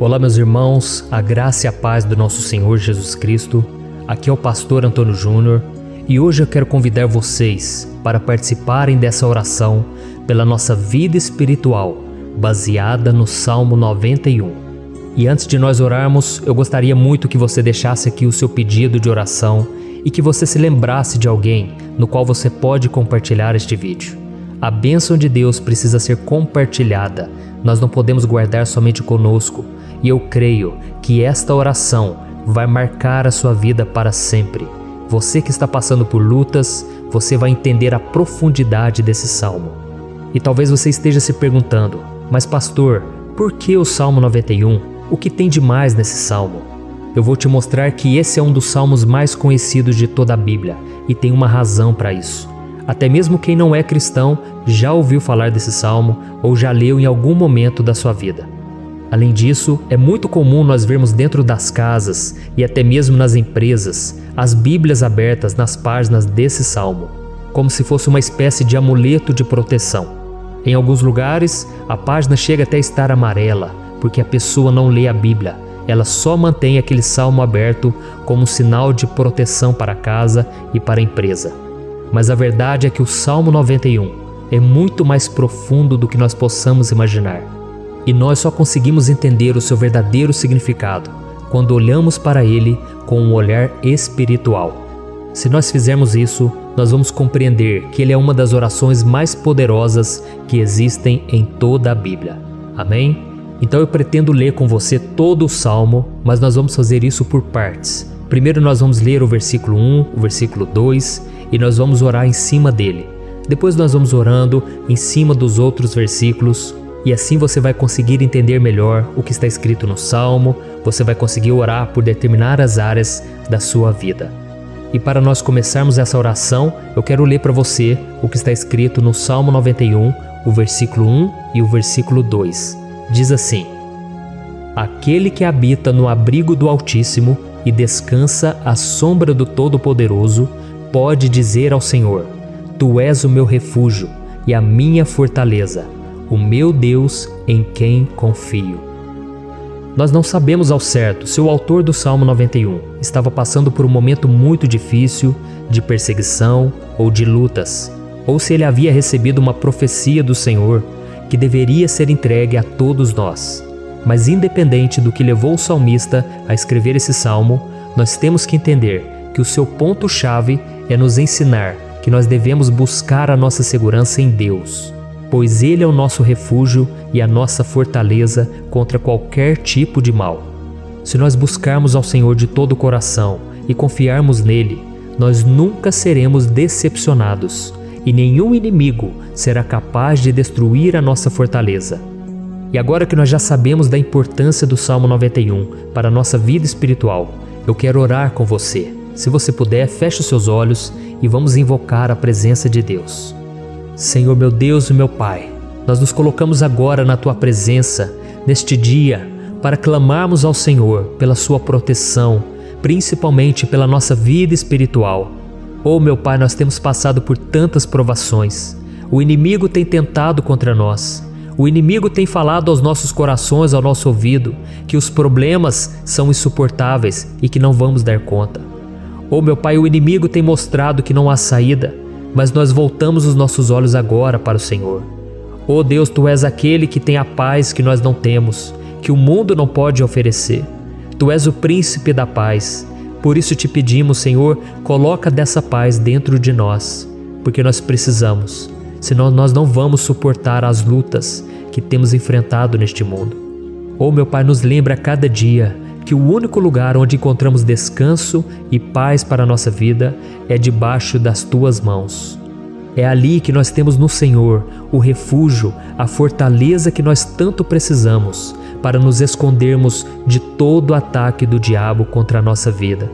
Olá, meus irmãos, a graça e a paz do nosso Senhor Jesus Cristo. Aqui é o pastor Antônio Júnior e hoje eu quero convidar vocês para participarem dessa oração pela nossa vida espiritual, baseada no Salmo 91. E antes de nós orarmos, eu gostaria muito que você deixasse aqui o seu pedido de oração e que você se lembrasse de alguém no qual você pode compartilhar este vídeo. A bênção de Deus precisa ser compartilhada, nós não podemos guardar somente conosco. E eu creio que esta oração vai marcar a sua vida para sempre. Você que está passando por lutas, você vai entender a profundidade desse salmo. E talvez você esteja se perguntando, mas pastor, por que o Salmo 91? O que tem de mais nesse salmo? Eu vou te mostrar que esse é um dos salmos mais conhecidos de toda a Bíblia e tem uma razão para isso. Até mesmo quem não é cristão já ouviu falar desse salmo ou já leu em algum momento da sua vida. Além disso, é muito comum nós vermos dentro das casas e até mesmo nas empresas as Bíblias abertas nas páginas desse salmo, como se fosse uma espécie de amuleto de proteção. Em alguns lugares, a página chega até a estar amarela, porque a pessoa não lê a Bíblia, ela só mantém aquele salmo aberto como um sinal de proteção para a casa e para a empresa. Mas a verdade é que o Salmo 91 é muito mais profundo do que nós possamos imaginar. E nós só conseguimos entender o seu verdadeiro significado quando olhamos para ele com um olhar espiritual. Se nós fizermos isso, nós vamos compreender que ele é uma das orações mais poderosas que existem em toda a Bíblia. Amém? Então eu pretendo ler com você todo o Salmo, mas nós vamos fazer isso por partes. Primeiro nós vamos ler o versículo 1, o versículo 2 e nós vamos orar em cima dele. Depois nós vamos orando em cima dos outros versículos. E assim você vai conseguir entender melhor o que está escrito no Salmo, você vai conseguir orar por determinadas áreas da sua vida. E para nós começarmos essa oração, eu quero ler para você o que está escrito no Salmo 91, o versículo 1 e o versículo 2. Diz assim: Aquele que habita no abrigo do Altíssimo e descansa à sombra do Todo-Poderoso, pode dizer ao Senhor: Tu és o meu refúgio e a minha fortaleza, o meu Deus em quem confio. Nós não sabemos ao certo se o autor do Salmo 91 estava passando por um momento muito difícil, de perseguição ou de lutas, ou se ele havia recebido uma profecia do Senhor que deveria ser entregue a todos nós. Mas independente do que levou o salmista a escrever esse salmo, nós temos que entender que o seu ponto-chave é nos ensinar que nós devemos buscar a nossa segurança em Deus, pois Ele é o nosso refúgio e a nossa fortaleza contra qualquer tipo de mal. Se nós buscarmos ao Senhor de todo o coração e confiarmos nele, nós nunca seremos decepcionados e nenhum inimigo será capaz de destruir a nossa fortaleza. E agora que nós já sabemos da importância do Salmo 91 para a nossa vida espiritual, eu quero orar com você. Se você puder, feche os seus olhos e vamos invocar a presença de Deus. Senhor meu Deus e meu Pai, nós nos colocamos agora na Tua presença, neste dia, para clamarmos ao Senhor pela Sua proteção, principalmente pela nossa vida espiritual. Oh meu Pai, nós temos passado por tantas provações, o inimigo tem tentado contra nós, o inimigo tem falado aos nossos corações, ao nosso ouvido, que os problemas são insuportáveis e que não vamos dar conta. Oh meu Pai, o inimigo tem mostrado que não há saída, mas nós voltamos os nossos olhos agora para o Senhor. Oh Deus, Tu és aquele que tem a paz que nós não temos, que o mundo não pode oferecer. Tu és o príncipe da paz. Por isso te pedimos, Senhor, coloca dessa paz dentro de nós, porque nós precisamos, senão nós não vamos suportar as lutas que temos enfrentado neste mundo. Oh meu Pai, nos lembra a cada dia que o único lugar onde encontramos descanso e paz para a nossa vida é debaixo das Tuas mãos. É ali que nós temos no Senhor o refúgio, a fortaleza que nós tanto precisamos para nos escondermos de todo ataque do diabo contra a nossa vida.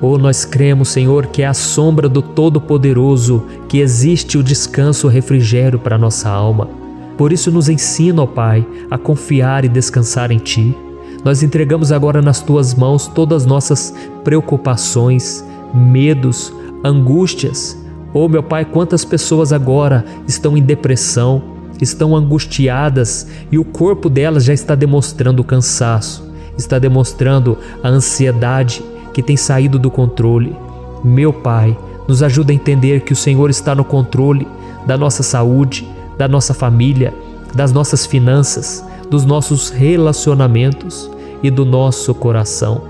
Oh, nós cremos, Senhor, que é à sombra do Todo-Poderoso que existe o descanso, o refrigério para a nossa alma. Por isso nos ensina, ó Pai, a confiar e descansar em Ti. Nós entregamos agora nas Tuas mãos todas as nossas preocupações, medos, angústias. Oh meu Pai, quantas pessoas agora estão em depressão, estão angustiadas e o corpo delas já está demonstrando o cansaço, está demonstrando a ansiedade que tem saído do controle. Meu Pai, nos ajuda a entender que o Senhor está no controle da nossa saúde, da nossa família, das nossas finanças, dos nossos relacionamentos e do nosso coração.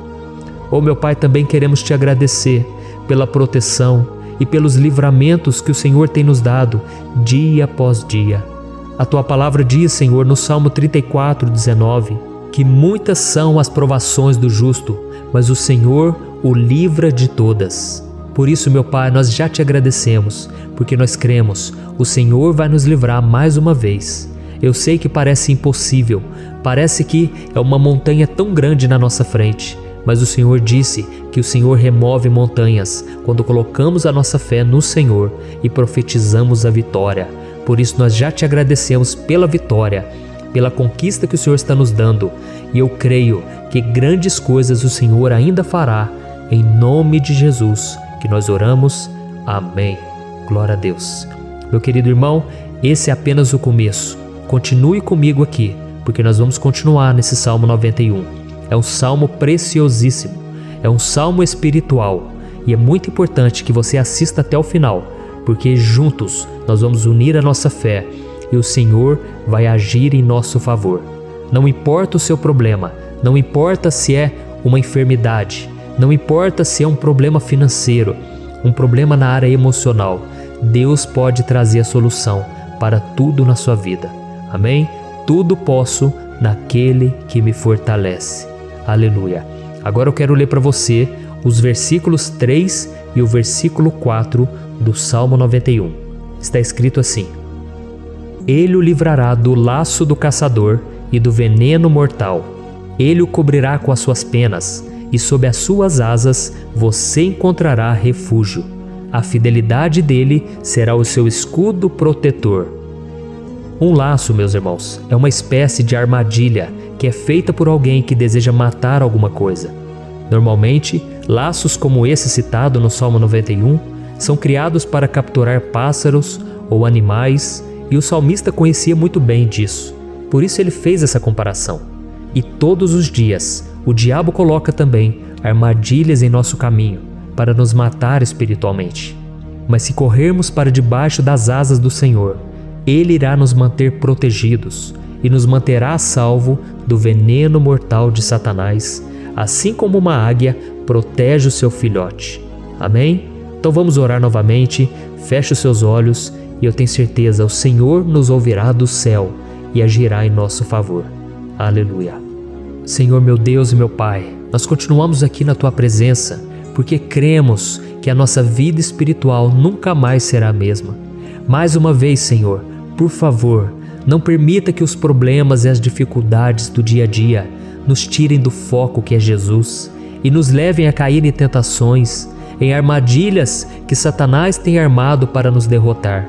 Oh, meu Pai, também queremos Te agradecer pela proteção e pelos livramentos que o Senhor tem nos dado dia após dia. A Tua palavra diz, Senhor, no Salmo 34:19, que muitas são as provações do justo, mas o Senhor o livra de todas. Por isso, meu Pai, nós já Te agradecemos, porque nós cremos, o Senhor vai nos livrar mais uma vez. Eu sei que parece impossível, parece que é uma montanha tão grande na nossa frente, mas o Senhor disse que o Senhor remove montanhas quando colocamos a nossa fé no Senhor e profetizamos a vitória. Por isso nós já Te agradecemos pela vitória, pela conquista que o Senhor está nos dando, e eu creio que grandes coisas o Senhor ainda fará. Em nome de Jesus que nós oramos. Amém. Glória a Deus. Meu querido irmão, esse é apenas o começo. Continue comigo aqui, porque nós vamos continuar nesse Salmo 91. É um salmo preciosíssimo, é um salmo espiritual, e é muito importante que você assista até o final, porque juntos nós vamos unir a nossa fé e o Senhor vai agir em nosso favor. Não importa o seu problema, não importa se é uma enfermidade, não importa se é um problema financeiro, um problema na área emocional, Deus pode trazer a solução para tudo na sua vida. Amém? Tudo posso naquele que me fortalece. Aleluia. Agora eu quero ler para você os versículos 3 e o versículo 4 do Salmo 91. Está escrito assim: Ele o livrará do laço do caçador e do veneno mortal. Ele o cobrirá com as suas penas, e sob as suas asas você encontrará refúgio. A fidelidade dele será o seu escudo protetor. Um laço, meus irmãos, é uma espécie de armadilha que é feita por alguém que deseja matar alguma coisa. Normalmente, laços como esse citado no Salmo 91 são criados para capturar pássaros ou animais, e o salmista conhecia muito bem disso. Por isso ele fez essa comparação. E todos os dias, o diabo coloca também armadilhas em nosso caminho para nos matar espiritualmente. Mas se corrermos para debaixo das asas do Senhor, Ele irá nos manter protegidos e nos manterá a salvo do veneno mortal de Satanás, assim como uma águia protege o seu filhote. Amém? Então vamos orar novamente, feche os seus olhos e eu tenho certeza, o Senhor nos ouvirá do céu e agirá em nosso favor. Aleluia. Senhor, meu Deus e meu Pai, nós continuamos aqui na Tua presença porque cremos que a nossa vida espiritual nunca mais será a mesma. Mais uma vez, Senhor, por favor, não permita que os problemas e as dificuldades do dia a dia nos tirem do foco que é Jesus e nos levem a cair em tentações, em armadilhas que Satanás tem armado para nos derrotar.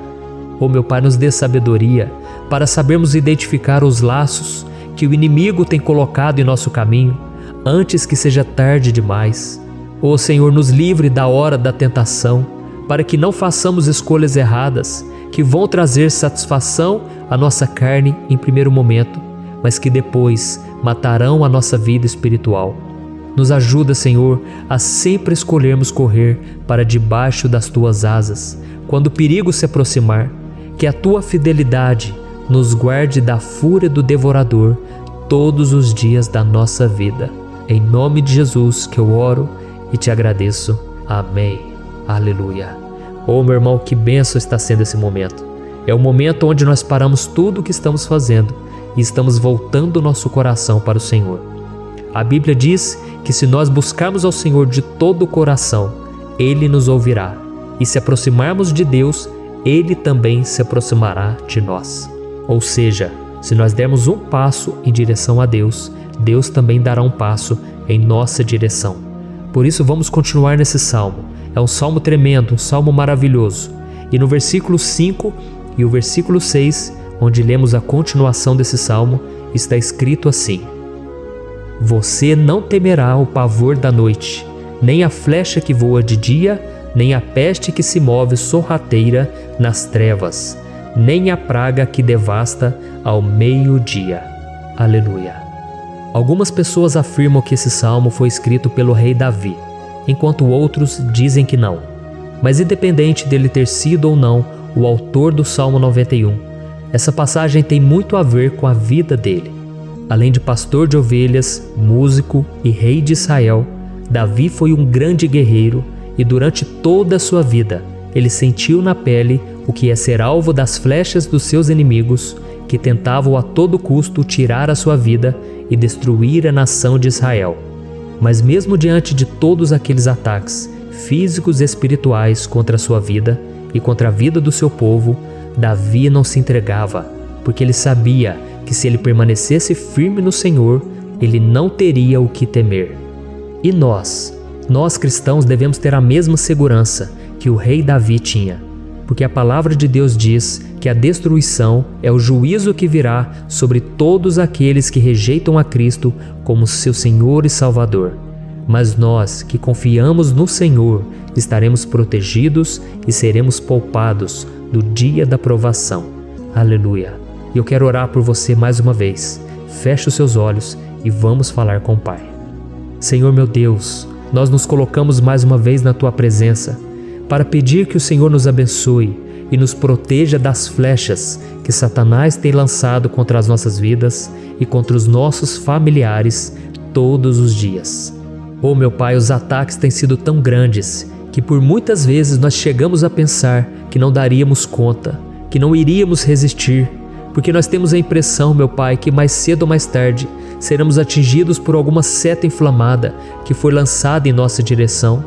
Oh, meu Pai, nos dê sabedoria para sabermos identificar os laços que o inimigo tem colocado em nosso caminho antes que seja tarde demais. Oh, Senhor, nos livre da hora da tentação, para que não façamos escolhas erradas que vão trazer satisfação à nossa carne em primeiro momento, mas que depois matarão a nossa vida espiritual. Nos ajuda, Senhor, a sempre escolhermos correr para debaixo das Tuas asas quando o perigo se aproximar, que a Tua fidelidade nos guarde da fúria do devorador todos os dias da nossa vida. Em nome de Jesus que eu oro e Te agradeço. Amém. Aleluia. Oh, meu irmão, que bênção está sendo esse momento. É o momento onde nós paramos tudo o que estamos fazendo e estamos voltando o nosso coração para o Senhor. A Bíblia diz que se nós buscarmos ao Senhor de todo o coração, Ele nos ouvirá. E se aproximarmos de Deus, Ele também se aproximará de nós. Ou seja, se nós dermos um passo em direção a Deus, Deus também dará um passo em nossa direção. Por isso vamos continuar nesse salmo. É um salmo tremendo, um salmo maravilhoso. E no versículo 5 e o versículo 6, onde lemos a continuação desse salmo, está escrito assim: Você não temerá o pavor da noite, nem a flecha que voa de dia, nem a peste que se move sorrateira nas trevas. nem a praga que devasta ao meio-dia. Aleluia. Algumas pessoas afirmam que esse salmo foi escrito pelo rei Davi, enquanto outros dizem que não. Mas independente dele ter sido ou não o autor do Salmo 91, essa passagem tem muito a ver com a vida dele. Além de pastor de ovelhas, músico e rei de Israel, Davi foi um grande guerreiro e durante toda a sua vida ele sentiu na pele o que é ser alvo das flechas dos seus inimigos que tentavam a todo custo tirar a sua vida e destruir a nação de Israel. Mas mesmo diante de todos aqueles ataques físicos e espirituais contra a sua vida e contra a vida do seu povo, Davi não se entregava, porque ele sabia que se ele permanecesse firme no Senhor, ele não teria o que temer. E nós cristãos devemos ter a mesma segurança que o rei Davi tinha, porque a palavra de Deus diz que a destruição é o juízo que virá sobre todos aqueles que rejeitam a Cristo como seu Senhor e Salvador. Mas nós que confiamos no Senhor estaremos protegidos e seremos poupados do dia da provação. Aleluia! E eu quero orar por você mais uma vez. Feche os seus olhos e vamos falar com o Pai. Senhor meu Deus, nós nos colocamos mais uma vez na Tua presença para pedir que o Senhor nos abençoe e nos proteja das flechas que Satanás tem lançado contra as nossas vidas e contra os nossos familiares todos os dias. Oh meu Pai, os ataques têm sido tão grandes que por muitas vezes nós chegamos a pensar que não daríamos conta, que não iríamos resistir, porque nós temos a impressão, meu Pai, que mais cedo ou mais tarde seremos atingidos por alguma seta inflamada que foi lançada em nossa direção.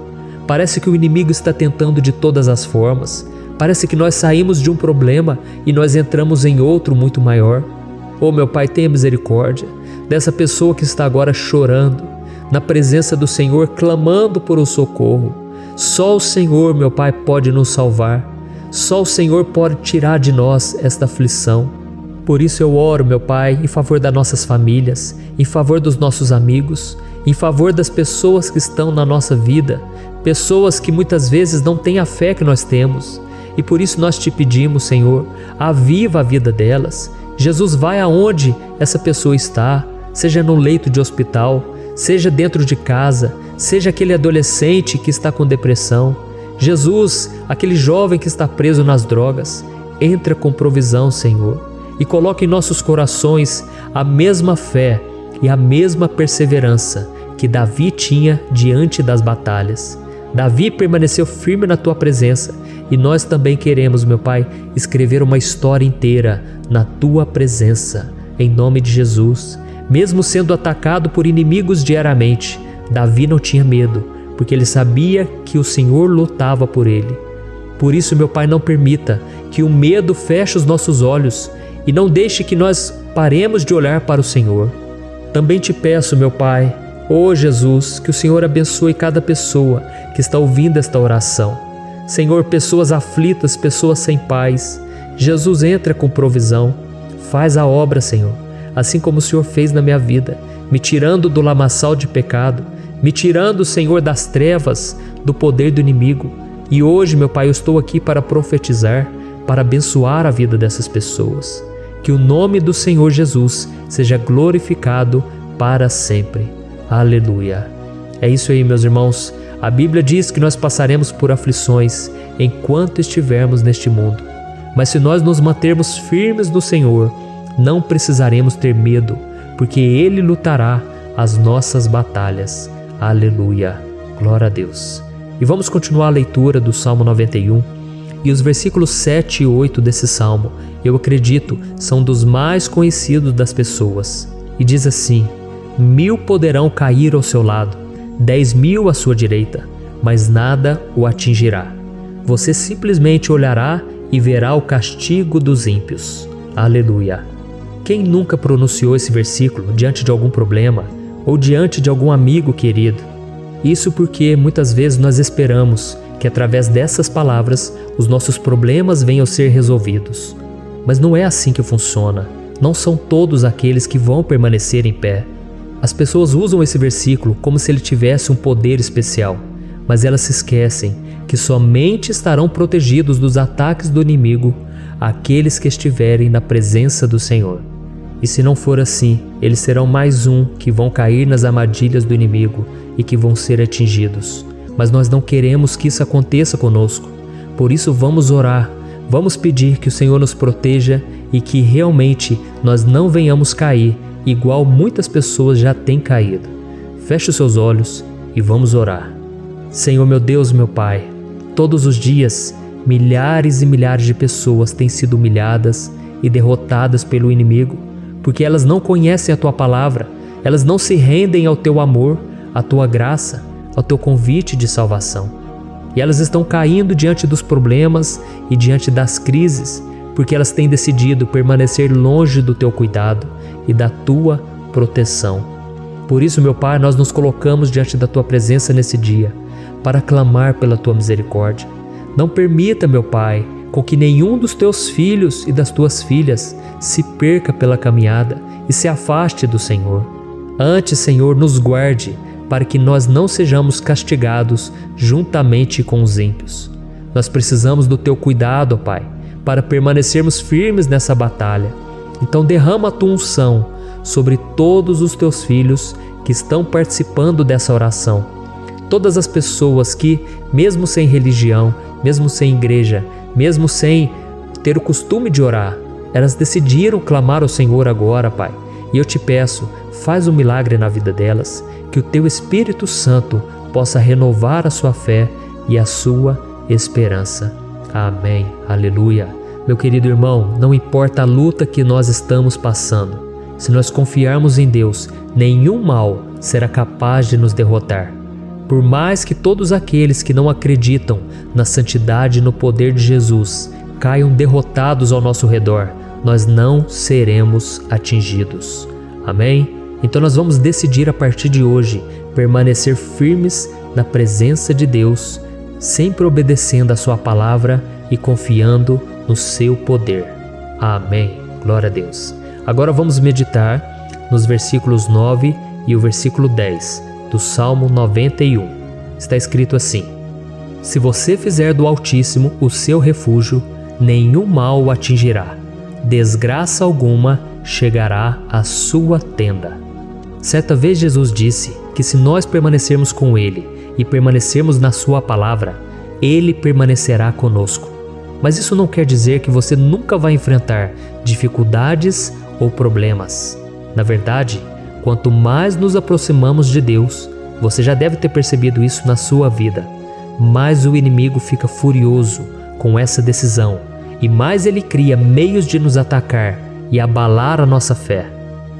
Parece que o inimigo está tentando de todas as formas. Parece que nós saímos de um problema e nós entramos em outro muito maior. Oh meu Pai, tenha misericórdia dessa pessoa que está agora chorando, na presença do Senhor, clamando por um socorro. Só o Senhor, meu Pai, pode nos salvar. Só o Senhor pode tirar de nós esta aflição. Por isso eu oro, meu Pai, em favor das nossas famílias, em favor dos nossos amigos, em favor das pessoas que estão na nossa vida, pessoas que muitas vezes não têm a fé que nós temos. E por isso nós te pedimos, Senhor, aviva a vida delas. Jesus, vai aonde essa pessoa está, seja no leito de hospital, seja dentro de casa, seja aquele adolescente que está com depressão. Jesus, aquele jovem que está preso nas drogas, entra com provisão, Senhor, e coloca em nossos corações a mesma fé e a mesma perseverança que Davi tinha diante das batalhas. Davi permaneceu firme na Tua presença e nós também queremos, meu Pai, escrever uma história inteira na Tua presença, em nome de Jesus. Mesmo sendo atacado por inimigos diariamente, Davi não tinha medo, porque ele sabia que o Senhor lutava por ele. Por isso, meu Pai, não permita que o medo feche os nossos olhos e não deixe que nós paremos de olhar para o Senhor. Também te peço, meu Pai, ó Jesus, que o Senhor abençoe cada pessoa que está ouvindo esta oração. Senhor, pessoas aflitas, pessoas sem paz. Jesus, entra com provisão. Faz a obra, Senhor, assim como o Senhor fez na minha vida, me tirando do lamaçal de pecado, me tirando, Senhor, das trevas, do poder do inimigo. E hoje, meu Pai, eu estou aqui para profetizar, para abençoar a vida dessas pessoas. Que o nome do Senhor Jesus seja glorificado para sempre. Aleluia. É isso aí, meus irmãos. A Bíblia diz que nós passaremos por aflições enquanto estivermos neste mundo. Mas se nós nos mantermos firmes no Senhor, não precisaremos ter medo, porque Ele lutará as nossas batalhas. Aleluia. Glória a Deus. E vamos continuar a leitura do Salmo 91. E os versículos 7 e 8 desse salmo, eu acredito, são dos mais conhecidos das pessoas. E diz assim: 1000 poderão cair ao seu lado, 10.000 à sua direita, mas nada o atingirá. Você simplesmente olhará e verá o castigo dos ímpios. Aleluia. Quem nunca pronunciou esse versículo diante de algum problema ou diante de algum amigo querido? Isso porque muitas vezes nós esperamos que através dessas palavras os nossos problemas venham a ser resolvidos. Mas não é assim que funciona. Não são todos aqueles que vão permanecer em pé. As pessoas usam esse versículo como se ele tivesse um poder especial, mas elas se esquecem que somente estarão protegidos dos ataques do inimigo aqueles que estiverem na presença do Senhor. E se não for assim, eles serão mais um que vão cair nas armadilhas do inimigo e que vão ser atingidos. Mas nós não queremos que isso aconteça conosco. Por isso vamos orar, vamos pedir que o Senhor nos proteja e que realmente nós não venhamos cair igual muitas pessoas já têm caído. Feche os seus olhos e vamos orar. Senhor meu Deus, meu Pai, todos os dias milhares e milhares de pessoas têm sido humilhadas e derrotadas pelo inimigo, porque elas não conhecem a Tua palavra, elas não se rendem ao Teu amor, à Tua graça, ao Teu convite de salvação. E elas estão caindo diante dos problemas e diante das crises, porque elas têm decidido permanecer longe do Teu cuidado e da Tua proteção. Por isso, meu Pai, nós nos colocamos diante da Tua presença nesse dia, para clamar pela Tua misericórdia. Não permita, meu Pai, com que nenhum dos Teus filhos e das Tuas filhas se perca pela caminhada e se afaste do Senhor. Antes, Senhor, nos guarde, para que nós não sejamos castigados juntamente com os ímpios. Nós precisamos do Teu cuidado, ó Pai, para permanecermos firmes nessa batalha. Então derrama a Tua unção sobre todos os Teus filhos que estão participando dessa oração. Todas as pessoas que, mesmo sem religião, mesmo sem igreja, mesmo sem ter o costume de orar, elas decidiram clamar ao Senhor agora, Pai. E eu te peço, faz um milagre na vida delas, que o Teu Espírito Santo possa renovar a sua fé e a sua esperança. Amém. Aleluia. Meu querido irmão, não importa a luta que nós estamos passando, se nós confiarmos em Deus, nenhum mal será capaz de nos derrotar. Por mais que todos aqueles que não acreditam na santidade e no poder de Jesus caiam derrotados ao nosso redor, nós não seremos atingidos. Amém? Então nós vamos decidir a partir de hoje permanecer firmes na presença de Deus, sempre obedecendo a Sua palavra e confiando no Seu poder. Amém. Glória a Deus. Agora vamos meditar nos versículos 9 e o versículo 10 do Salmo 91. Está escrito assim: Se você fizer do Altíssimo o seu refúgio, nenhum mal o atingirá, desgraça alguma chegará à sua tenda. Certa vez Jesus disse que se nós permanecermos com Ele e permanecermos na Sua palavra, Ele permanecerá conosco. Mas isso não quer dizer que você nunca vai enfrentar dificuldades ou problemas. Na verdade, quanto mais nos aproximamos de Deus, você já deve ter percebido isso na sua vida, mais o inimigo fica furioso com essa decisão e mais ele cria meios de nos atacar e abalar a nossa fé.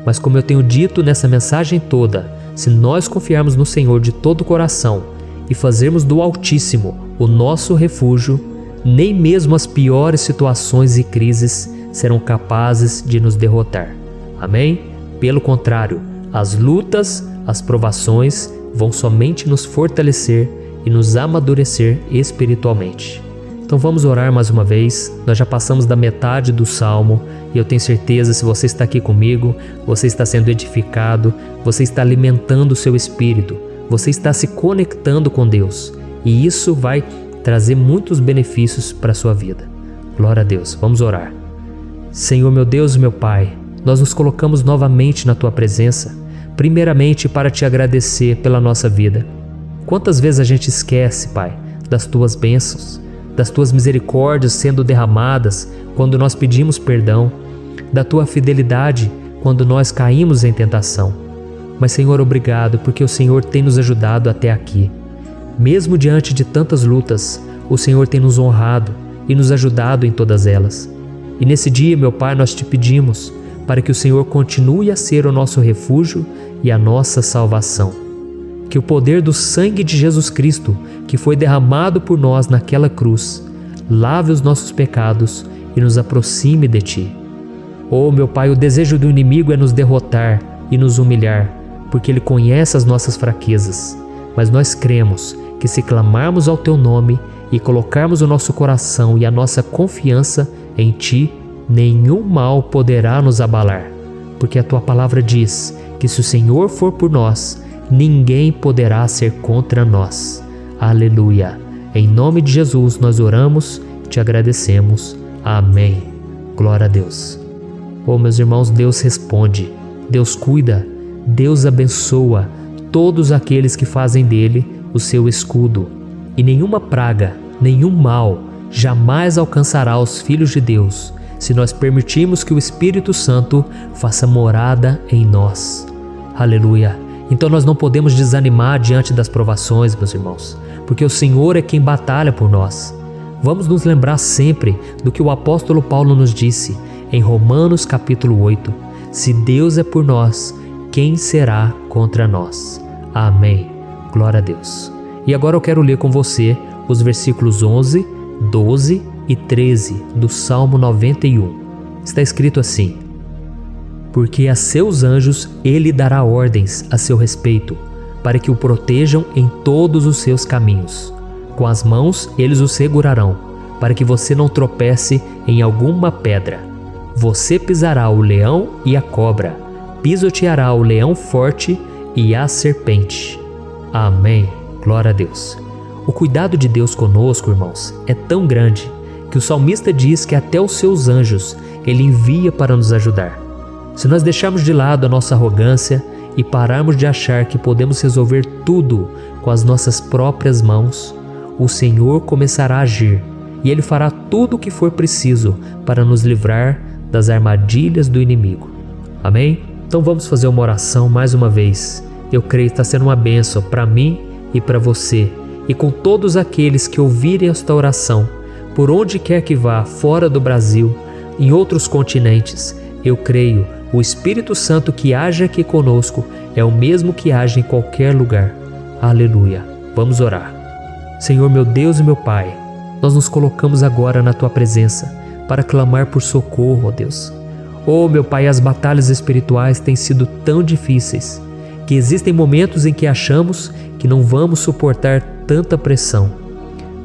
Mas como eu tenho dito nessa mensagem toda, se nós confiarmos no Senhor de todo o coração e fazermos do Altíssimo o nosso refúgio, nem mesmo as piores situações e crises serão capazes de nos derrotar. Amém? Pelo contrário, as lutas, as provações vão somente nos fortalecer e nos amadurecer espiritualmente. Então vamos orar mais uma vez. Nós já passamos da metade do Salmo e eu tenho certeza, se você está aqui comigo, você está sendo edificado, você está alimentando o seu espírito, você está se conectando com Deus e isso vai trazer muitos benefícios para a sua vida. Glória a Deus. Vamos orar. Senhor meu Deus e meu Pai, nós nos colocamos novamente na Tua presença, primeiramente para Te agradecer pela nossa vida. Quantas vezes a gente esquece, Pai, das Tuas bênçãos, das Tuas misericórdias sendo derramadas quando nós pedimos perdão, da Tua fidelidade quando nós caímos em tentação. Mas Senhor, obrigado, porque o Senhor tem nos ajudado até aqui. Mesmo diante de tantas lutas, o Senhor tem nos honrado e nos ajudado em todas elas. E nesse dia, meu Pai, nós Te pedimos para que o Senhor continue a ser o nosso refúgio e a nossa salvação. Que o poder do sangue de Jesus Cristo, que foi derramado por nós naquela cruz, lave os nossos pecados e nos aproxime de Ti. Oh, meu Pai, o desejo do inimigo é nos derrotar e nos humilhar, porque ele conhece as nossas fraquezas. Mas nós cremos que se clamarmos ao Teu nome e colocarmos o nosso coração e a nossa confiança em Ti, nenhum mal poderá nos abalar, porque a Tua palavra diz que se o Senhor for por nós, ninguém poderá ser contra nós. Aleluia! Em nome de Jesus nós oramos e Te agradecemos. Amém. Glória a Deus. Oh, meus irmãos, Deus responde, Deus cuida, Deus abençoa todos aqueles que fazem dele o seu escudo. E nenhuma praga, nenhum mal jamais alcançará os filhos de Deus, se nós permitirmos que o Espírito Santo faça morada em nós. Aleluia! Então nós não podemos desanimar diante das provações, meus irmãos, porque o Senhor é quem batalha por nós. Vamos nos lembrar sempre do que o apóstolo Paulo nos disse em Romanos capítulo 8. Se Deus é por nós, quem será contra nós? Amém. Glória a Deus. E agora eu quero ler com você os versículos 11, 12 e 13 do Salmo 91. Está escrito assim: porque a seus anjos ele dará ordens a seu respeito, para que o protejam em todos os seus caminhos. Com as mãos eles o segurarão, para que você não tropece em alguma pedra. Você pisará o leão e a cobra, pisoteará o leão forte e a serpente. Amém. Glória a Deus. O cuidado de Deus conosco, irmãos, é tão grande que o salmista diz que até os seus anjos ele envia para nos ajudar. Se nós deixarmos de lado a nossa arrogância e pararmos de achar que podemos resolver tudo com as nossas próprias mãos, o Senhor começará a agir e Ele fará tudo o que for preciso para nos livrar das armadilhas do inimigo. Amém? Então vamos fazer uma oração mais uma vez. Eu creio que está sendo uma bênção para mim e para você, e com todos aqueles que ouvirem esta oração, por onde quer que vá, fora do Brasil, em outros continentes. Eu creio, o Espírito Santo que age aqui conosco é o mesmo que age em qualquer lugar. Aleluia. Vamos orar. Senhor, meu Deus e meu Pai, nós nos colocamos agora na Tua presença para clamar por socorro, ó Deus. Oh, meu Pai, as batalhas espirituais têm sido tão difíceis que existem momentos em que achamos que não vamos suportar tanta pressão.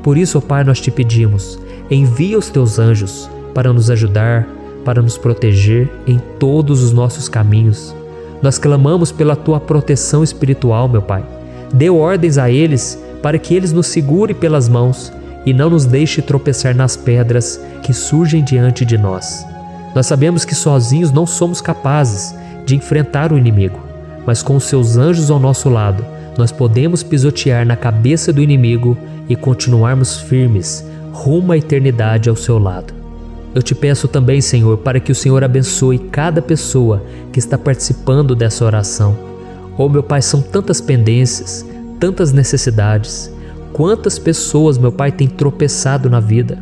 Por isso, ó Pai, nós te pedimos, envia os Teus anjos para nos ajudar, para nos proteger em todos os nossos caminhos. Nós clamamos pela Tua proteção espiritual, meu Pai. Dê ordens a eles para que eles nos segurem pelas mãos e não nos deixe tropeçar nas pedras que surgem diante de nós. Nós sabemos que sozinhos não somos capazes de enfrentar o inimigo, mas com os Seus anjos ao nosso lado, nós podemos pisotear na cabeça do inimigo e continuarmos firmes rumo à eternidade ao Seu lado. Eu te peço também, Senhor, para que o Senhor abençoe cada pessoa que está participando dessa oração. Oh, meu Pai, são tantas pendências, tantas necessidades. Quantas pessoas, meu Pai, têm tropeçado na vida.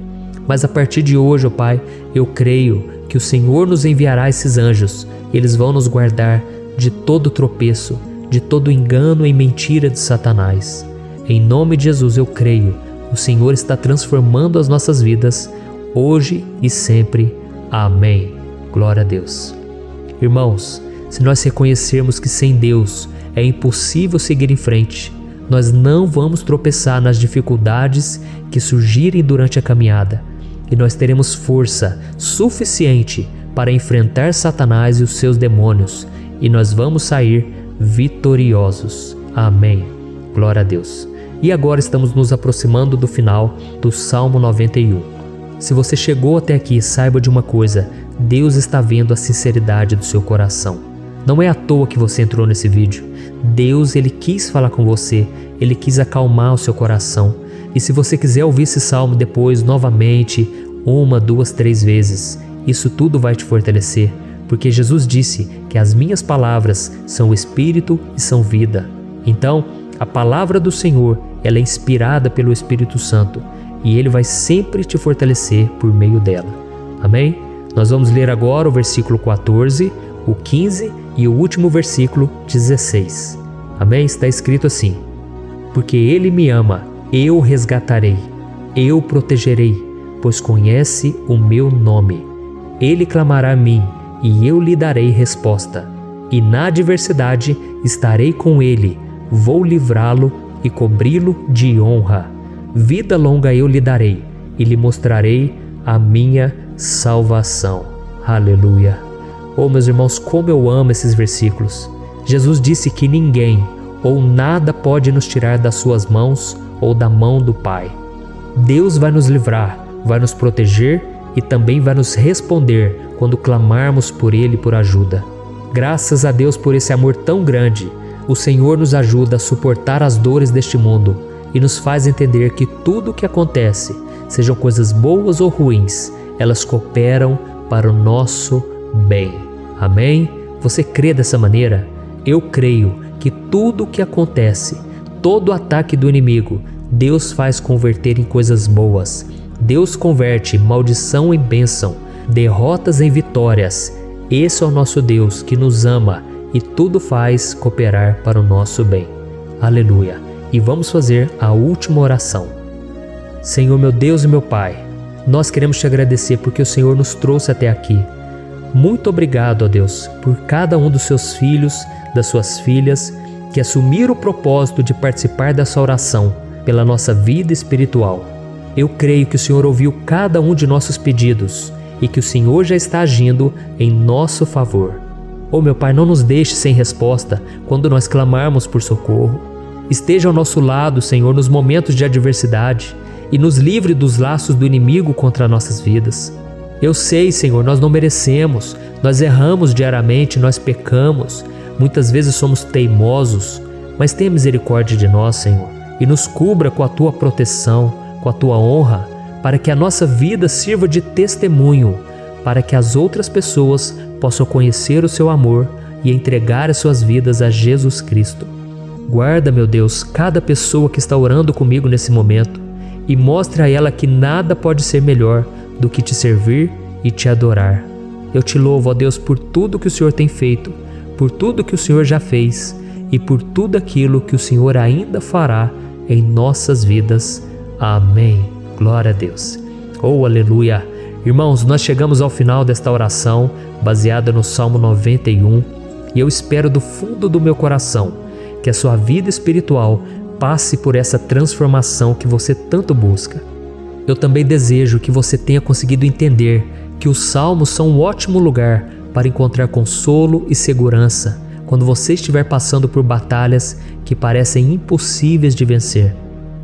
Mas a partir de hoje, oh Pai, eu creio que o Senhor nos enviará esses anjos. E eles vão nos guardar de todo tropeço, de todo engano e mentira de Satanás. Em nome de Jesus eu creio, o Senhor está transformando as nossas vidas, hoje e sempre. Amém. Glória a Deus. Irmãos, se nós reconhecermos que sem Deus é impossível seguir em frente, nós não vamos tropeçar nas dificuldades que surgirem durante a caminhada, e nós teremos força suficiente para enfrentar Satanás e os seus demônios, e nós vamos sair vitoriosos. Amém. Glória a Deus. E agora estamos nos aproximando do final do Salmo 91. Se você chegou até aqui, saiba de uma coisa: Deus está vendo a sinceridade do seu coração. Não é à toa que você entrou nesse vídeo. Deus, Ele quis falar com você, Ele quis acalmar o seu coração. E se você quiser ouvir esse salmo depois, novamente, 1, 2, 3 vezes, isso tudo vai te fortalecer, porque Jesus disse que as minhas palavras são espírito e são vida. Então, a palavra do Senhor, ela é inspirada pelo Espírito Santo, e Ele vai sempre te fortalecer por meio dela. Amém? Nós vamos ler agora o versículo 14, o 15 e o último versículo 16. Amém? Está escrito assim: porque Ele me ama, eu o resgatarei, eu o protegerei, pois conhece o meu nome. Ele clamará a mim, e eu lhe darei resposta. E na adversidade estarei com ele, vou livrá-lo e cobri-lo de honra. Vida longa eu lhe darei, e lhe mostrarei a minha salvação. Aleluia. Oh, meus irmãos, como eu amo esses versículos. Jesus disse que ninguém ou nada pode nos tirar das suas mãos ou da mão do Pai. Deus vai nos livrar, vai nos proteger e também vai nos responder quando clamarmos por Ele por ajuda. Graças a Deus por esse amor tão grande, o Senhor nos ajuda a suportar as dores deste mundo e nos faz entender que tudo o que acontece, sejam coisas boas ou ruins, elas cooperam para o nosso bem. Amém? Você crê dessa maneira? Eu creio que tudo o que acontece, todo ataque do inimigo, Deus faz converter em coisas boas. Deus converte maldição em bênção, derrotas em vitórias. Esse é o nosso Deus que nos ama e tudo faz cooperar para o nosso bem. Aleluia! E vamos fazer a última oração. Senhor, meu Deus e meu Pai, nós queremos te agradecer porque o Senhor nos trouxe até aqui. Muito obrigado, ó Deus, por cada um dos seus filhos, das suas filhas, que assumiram o propósito de participar dessa oração pela nossa vida espiritual. Eu creio que o Senhor ouviu cada um de nossos pedidos e que o Senhor já está agindo em nosso favor. Oh, meu Pai, não nos deixe sem resposta quando nós clamarmos por socorro. Esteja ao nosso lado, Senhor, nos momentos de adversidade e nos livre dos laços do inimigo contra nossas vidas. Eu sei, Senhor, nós não merecemos, nós erramos diariamente, nós pecamos, muitas vezes somos teimosos, mas tenha misericórdia de nós, Senhor, e nos cubra com a Tua proteção, com a Tua honra, para que a nossa vida sirva de testemunho, para que as outras pessoas possam conhecer o Seu amor e entregar as suas vidas a Jesus Cristo. Guarda, meu Deus, cada pessoa que está orando comigo nesse momento e mostre a ela que nada pode ser melhor do que te servir e te adorar. Eu te louvo, ó Deus, por tudo que o Senhor tem feito, por tudo que o Senhor já fez e por tudo aquilo que o Senhor ainda fará em nossas vidas. Amém. Glória a Deus. Oh, aleluia. Irmãos, nós chegamos ao final desta oração baseada no Salmo 91 e eu espero do fundo do meu coração que a sua vida espiritual passe por essa transformação que você tanto busca. Eu também desejo que você tenha conseguido entender que os salmos são um ótimo lugar para encontrar consolo e segurança quando você estiver passando por batalhas que parecem impossíveis de vencer.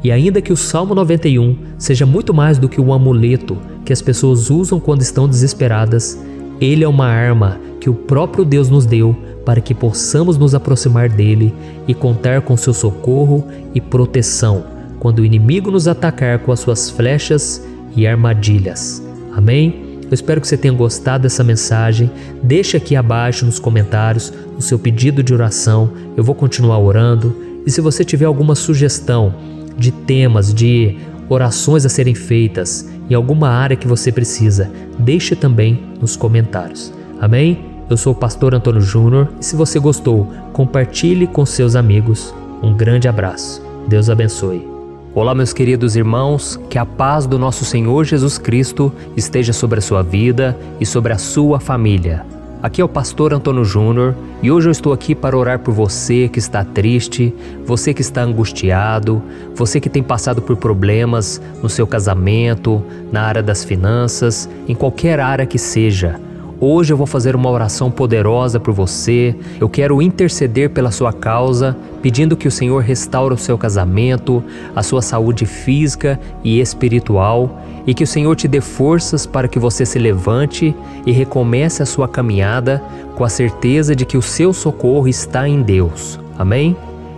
E ainda que o Salmo 91 seja muito mais do que um amuleto que as pessoas usam quando estão desesperadas, ele é uma arma que o próprio Deus nos deu para que possamos nos aproximar dele e contar com seu socorro e proteção quando o inimigo nos atacar com as suas flechas e armadilhas. Amém? Eu espero que você tenha gostado dessa mensagem. Deixe aqui abaixo nos comentários o seu pedido de oração. Eu vou continuar orando. E se você tiver alguma sugestão de temas, de orações a serem feitas em alguma área que você precisa, deixe também nos comentários. Amém? Eu sou o pastor Antônio Júnior e se você gostou, compartilhe com seus amigos. Um grande abraço. Deus abençoe. Olá, meus queridos irmãos, que a paz do nosso Senhor Jesus Cristo esteja sobre a sua vida e sobre a sua família. Aqui é o pastor Antônio Júnior e hoje eu estou aqui para orar por você que está triste, você que está angustiado, você que tem passado por problemas no seu casamento, na área das finanças, em qualquer área que seja. Hoje eu vou fazer uma oração poderosa por você. Eu quero interceder pela sua causa, pedindo que o Senhor restaure o seu casamento, a sua saúde física e espiritual, e que o Senhor te dê forças para que você se levante e recomece a sua caminhada com a certeza de que o seu socorro está em Deus. Amém?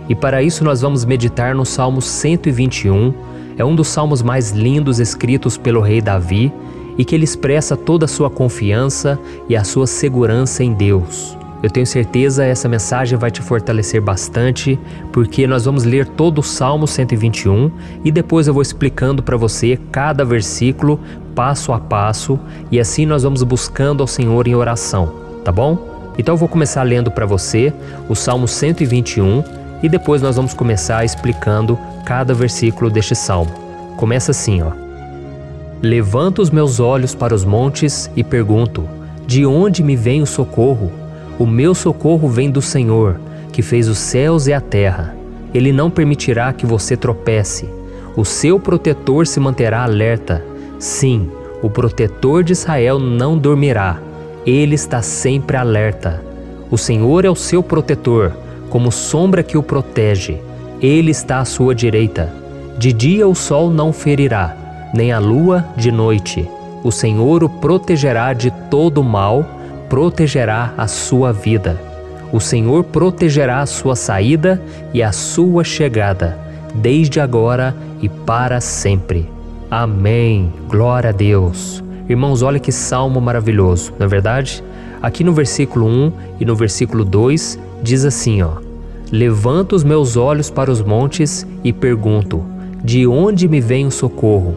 E para isso nós vamos meditar no Salmo 121. É um dos salmos mais lindos escritos pelo rei Davi, e que ele expressa toda a sua confiança e a sua segurança em Deus. Eu tenho certeza essa mensagem vai te fortalecer bastante, porque nós vamos ler todo o Salmo 121 e depois eu vou explicando para você cada versículo, passo a passo, e assim nós vamos buscando ao Senhor em oração, tá bom? Então eu vou começar lendo para você o Salmo 121 e depois nós vamos começar explicando cada versículo deste salmo. Começa assim, ó. Levanto os meus olhos para os montes e pergunto: de onde me vem o socorro? O meu socorro vem do Senhor, que fez os céus e a terra. Ele não permitirá que você tropece. O seu protetor se manterá alerta. Sim, o protetor de Israel não dormirá. Ele está sempre alerta. O Senhor é o seu protetor, como sombra que o protege. Ele está à sua direita. De dia o sol não ferirá, nem a lua de noite. O Senhor o protegerá de todo mal, protegerá a sua vida. O Senhor protegerá a sua saída e a sua chegada, desde agora e para sempre. Amém. Glória a Deus. Irmãos, olha que salmo maravilhoso, não é verdade? Aqui no versículo 1 e no versículo 2 diz assim, ó: Levanto os meus olhos para os montes e pergunto, de onde me vem o socorro?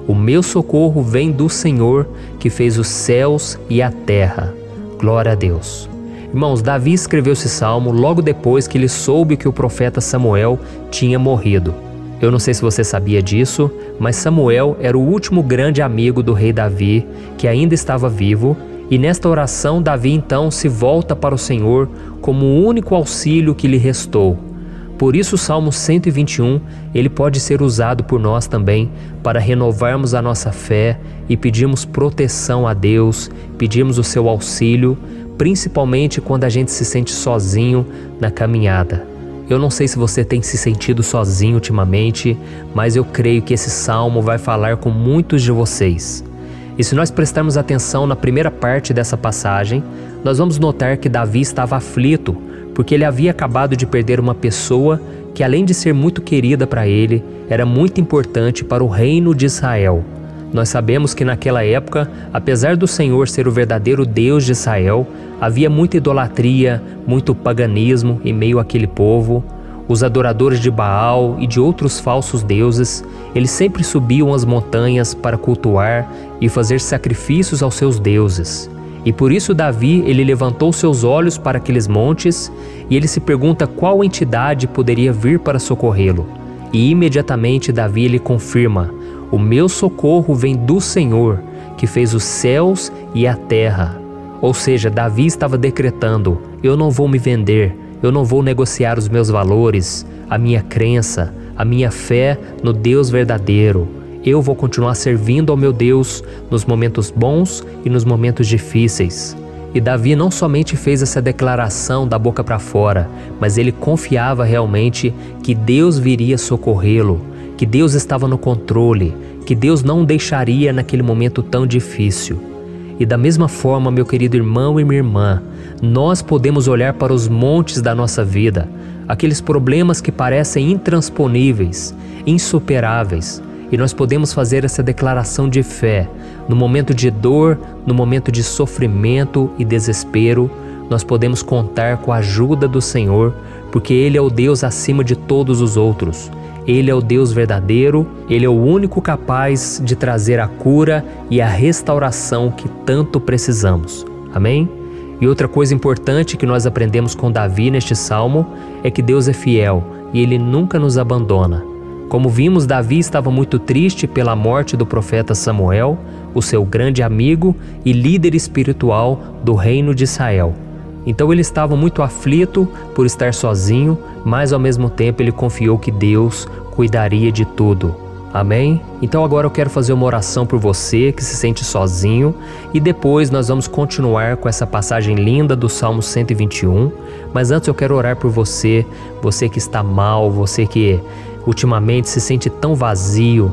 O meu socorro vem do Senhor, que fez os céus e a terra. Glória a Deus. Irmãos, Davi escreveu esse salmo logo depois que ele soube que o profeta Samuel tinha morrido. Eu não sei se você sabia disso, mas Samuel era o último grande amigo do rei Davi, que ainda estava vivo, e nesta oração Davi então se volta para o Senhor como o único auxílio que lhe restou. Por isso o Salmo 121, ele pode ser usado por nós também para renovarmos a nossa fé e pedirmos proteção a Deus, pedirmos o seu auxílio, principalmente quando a gente se sente sozinho na caminhada. Eu não sei se você tem se sentido sozinho ultimamente, mas eu creio que esse salmo vai falar com muitos de vocês. E se nós prestarmos atenção na primeira parte dessa passagem, nós vamos notar que Davi estava aflito, porque ele havia acabado de perder uma pessoa que, além de ser muito querida para ele, era muito importante para o reino de Israel. Nós sabemos que naquela época, apesar do Senhor ser o verdadeiro Deus de Israel, havia muita idolatria, muito paganismo em meio àquele povo. Os adoradores de Baal e de outros falsos deuses, eles sempre subiam as montanhas para cultuar e fazer sacrifícios aos seus deuses. E por isso Davi, ele levantou seus olhos para aqueles montes e ele se pergunta qual entidade poderia vir para socorrê-lo. E imediatamente Davi ele confirma: o meu socorro vem do Senhor, que fez os céus e a terra. Ou seja, Davi estava decretando: eu não vou me vender, eu não vou negociar os meus valores, a minha crença, a minha fé no Deus verdadeiro. Eu vou continuar servindo ao meu Deus nos momentos bons e nos momentos difíceis. E Davi não somente fez essa declaração da boca para fora, mas ele confiava realmente que Deus viria socorrê-lo, que Deus estava no controle, que Deus não o deixaria naquele momento tão difícil. E da mesma forma, meu querido irmão e minha irmã, nós podemos olhar para os montes da nossa vida, aqueles problemas que parecem intransponíveis, insuperáveis, e nós podemos fazer essa declaração de fé. No momento de dor, no momento de sofrimento e desespero, nós podemos contar com a ajuda do Senhor, porque Ele é o Deus acima de todos os outros. Ele é o Deus verdadeiro, Ele é o único capaz de trazer a cura e a restauração que tanto precisamos. Amém? E outra coisa importante que nós aprendemos com Davi neste salmo é que Deus é fiel e Ele nunca nos abandona. Como vimos, Davi estava muito triste pela morte do profeta Samuel, o seu grande amigo e líder espiritual do reino de Israel. Então ele estava muito aflito por estar sozinho, mas ao mesmo tempo ele confiou que Deus cuidaria de tudo. Amém? Então agora eu quero fazer uma oração por você que se sente sozinho e depois nós vamos continuar com essa passagem linda do Salmo 121. Mas antes eu quero orar por você, você que está mal, você que ultimamente se sente tão vazio,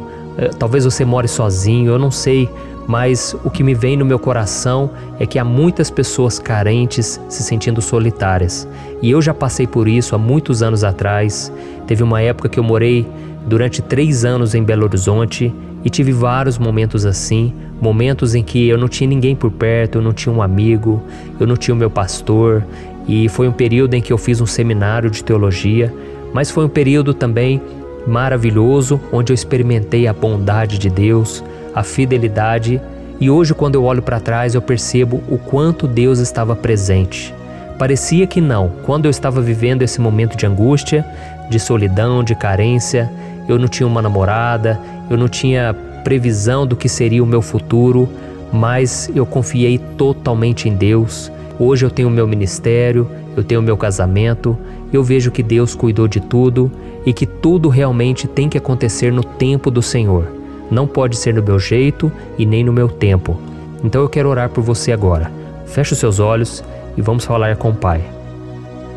talvez você more sozinho, eu não sei, mas o que me vem no meu coração é que há muitas pessoas carentes se sentindo solitárias. E eu já passei por isso há muitos anos atrás. Teve uma época que eu morei durante 3 anos em Belo Horizonte e tive vários momentos assim, momentos em que eu não tinha ninguém por perto, eu não tinha um amigo, eu não tinha o meu pastor, e foi um período em que eu fiz um seminário de teologia, mas foi um período também maravilhoso, onde eu experimentei a bondade de Deus, a fidelidade, e hoje quando eu olho para trás eu percebo o quanto Deus estava presente. Parecia que não, quando eu estava vivendo esse momento de angústia, de solidão, de carência, eu não tinha uma namorada, eu não tinha previsão do que seria o meu futuro, mas eu confiei totalmente em Deus. Hoje eu tenho o meu ministério, eu tenho o meu casamento, eu vejo que Deus cuidou de tudo e que tudo realmente tem que acontecer no tempo do Senhor. Não pode ser no meu jeito e nem no meu tempo. Então eu quero orar por você agora. Feche os seus olhos e vamos falar com o Pai.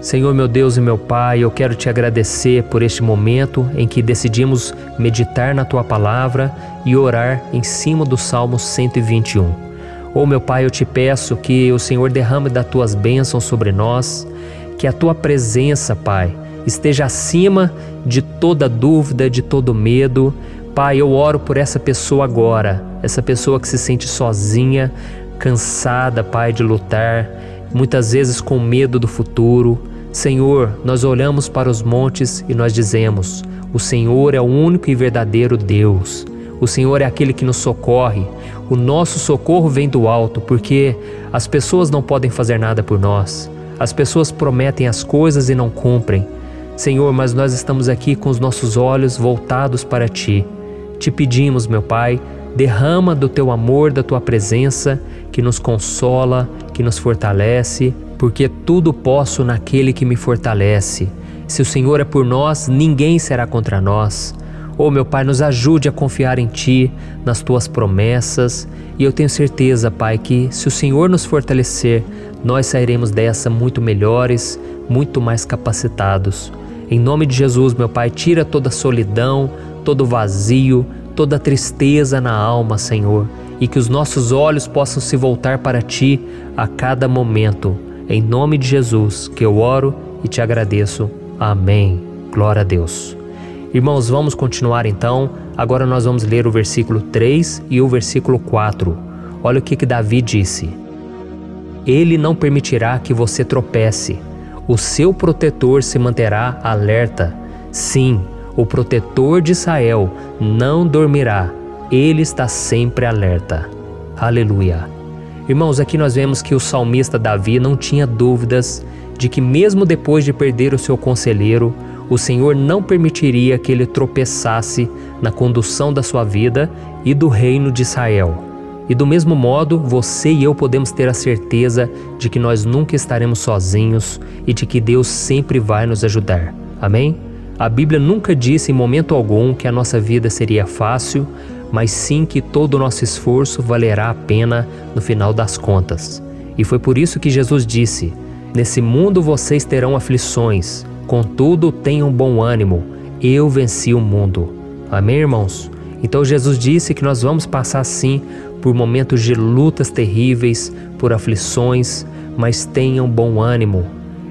Senhor, meu Deus e meu Pai, eu quero te agradecer por este momento em que decidimos meditar na Tua Palavra e orar em cima do Salmo 121. Oh, meu Pai, eu te peço que o Senhor derrame das Tuas bênçãos sobre nós, que a Tua presença, Pai, esteja acima de toda dúvida, de todo medo. Pai, eu oro por essa pessoa agora, essa pessoa que se sente sozinha, cansada, Pai, de lutar, muitas vezes com medo do futuro. Senhor, nós olhamos para os montes e nós dizemos: o Senhor é o único e verdadeiro Deus. O Senhor é aquele que nos socorre. O nosso socorro vem do alto, porque as pessoas não podem fazer nada por nós. As pessoas prometem as coisas e não cumprem. Senhor, mas nós estamos aqui com os nossos olhos voltados para Ti. Te pedimos, meu Pai, derrama do Teu amor, da Tua presença, que nos consola, que nos fortalece, porque tudo posso naquele que me fortalece. Se o Senhor é por nós, ninguém será contra nós. Oh, meu Pai, nos ajude a confiar em Ti, nas Tuas promessas, e eu tenho certeza, Pai, que se o Senhor nos fortalecer, nós sairemos dessa muito melhores, muito mais capacitados. Em nome de Jesus, meu Pai, tira toda a solidão, todo o vazio, toda a tristeza na alma, Senhor, e que os nossos olhos possam se voltar para Ti a cada momento. Em nome de Jesus que eu oro e te agradeço. Amém. Glória a Deus. Irmãos, vamos continuar então. Agora nós vamos ler o versículo 3 e o versículo 4. Olha o que Davi disse. Ele não permitirá que você tropece. O seu protetor se manterá alerta. Sim, o protetor de Israel não dormirá. Ele está sempre alerta. Aleluia. Irmãos, aqui nós vemos que o salmista Davi não tinha dúvidas de que mesmo depois de perder o seu conselheiro, o Senhor não permitiria que ele tropeçasse na condução da sua vida e do reino de Israel. E do mesmo modo, você e eu podemos ter a certeza de que nós nunca estaremos sozinhos e de que Deus sempre vai nos ajudar. Amém? A Bíblia nunca disse em momento algum que a nossa vida seria fácil, mas sim que todo o nosso esforço valerá a pena no final das contas. E foi por isso que Jesus disse: nesse mundo vocês terão aflições, contudo tenham bom ânimo, eu venci o mundo. Amém, irmãos? Então Jesus disse que nós vamos passar sim por momentos de lutas terríveis, por aflições, mas tenham bom ânimo.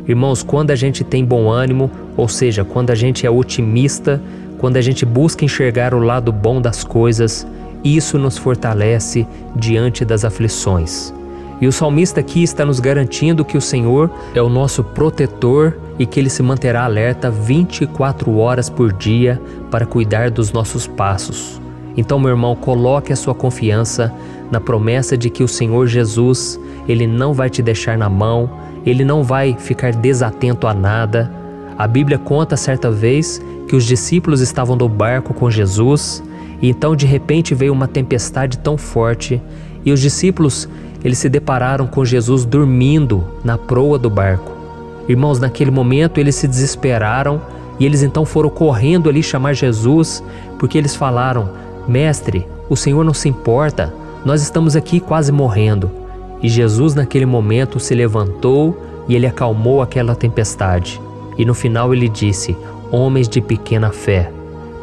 Irmãos, quando a gente tem bom ânimo, ou seja, quando a gente é otimista, quando a gente busca enxergar o lado bom das coisas, isso nos fortalece diante das aflições. E o salmista aqui está nos garantindo que o Senhor é o nosso protetor e que Ele se manterá alerta 24 horas por dia para cuidar dos nossos passos. Então, meu irmão, coloque a sua confiança na promessa de que o Senhor Jesus, Ele não vai te deixar na mão, Ele não vai ficar desatento a nada. A Bíblia conta certa vez que os discípulos estavam no barco com Jesus e então de repente veio uma tempestade tão forte e os discípulos eles se depararam com Jesus dormindo na proa do barco. Irmãos, naquele momento eles se desesperaram e eles então foram correndo ali chamar Jesus, porque eles falaram: Mestre, o Senhor não se importa, nós estamos aqui quase morrendo. E Jesus naquele momento se levantou e Ele acalmou aquela tempestade. E no final Ele disse: homens de pequena fé.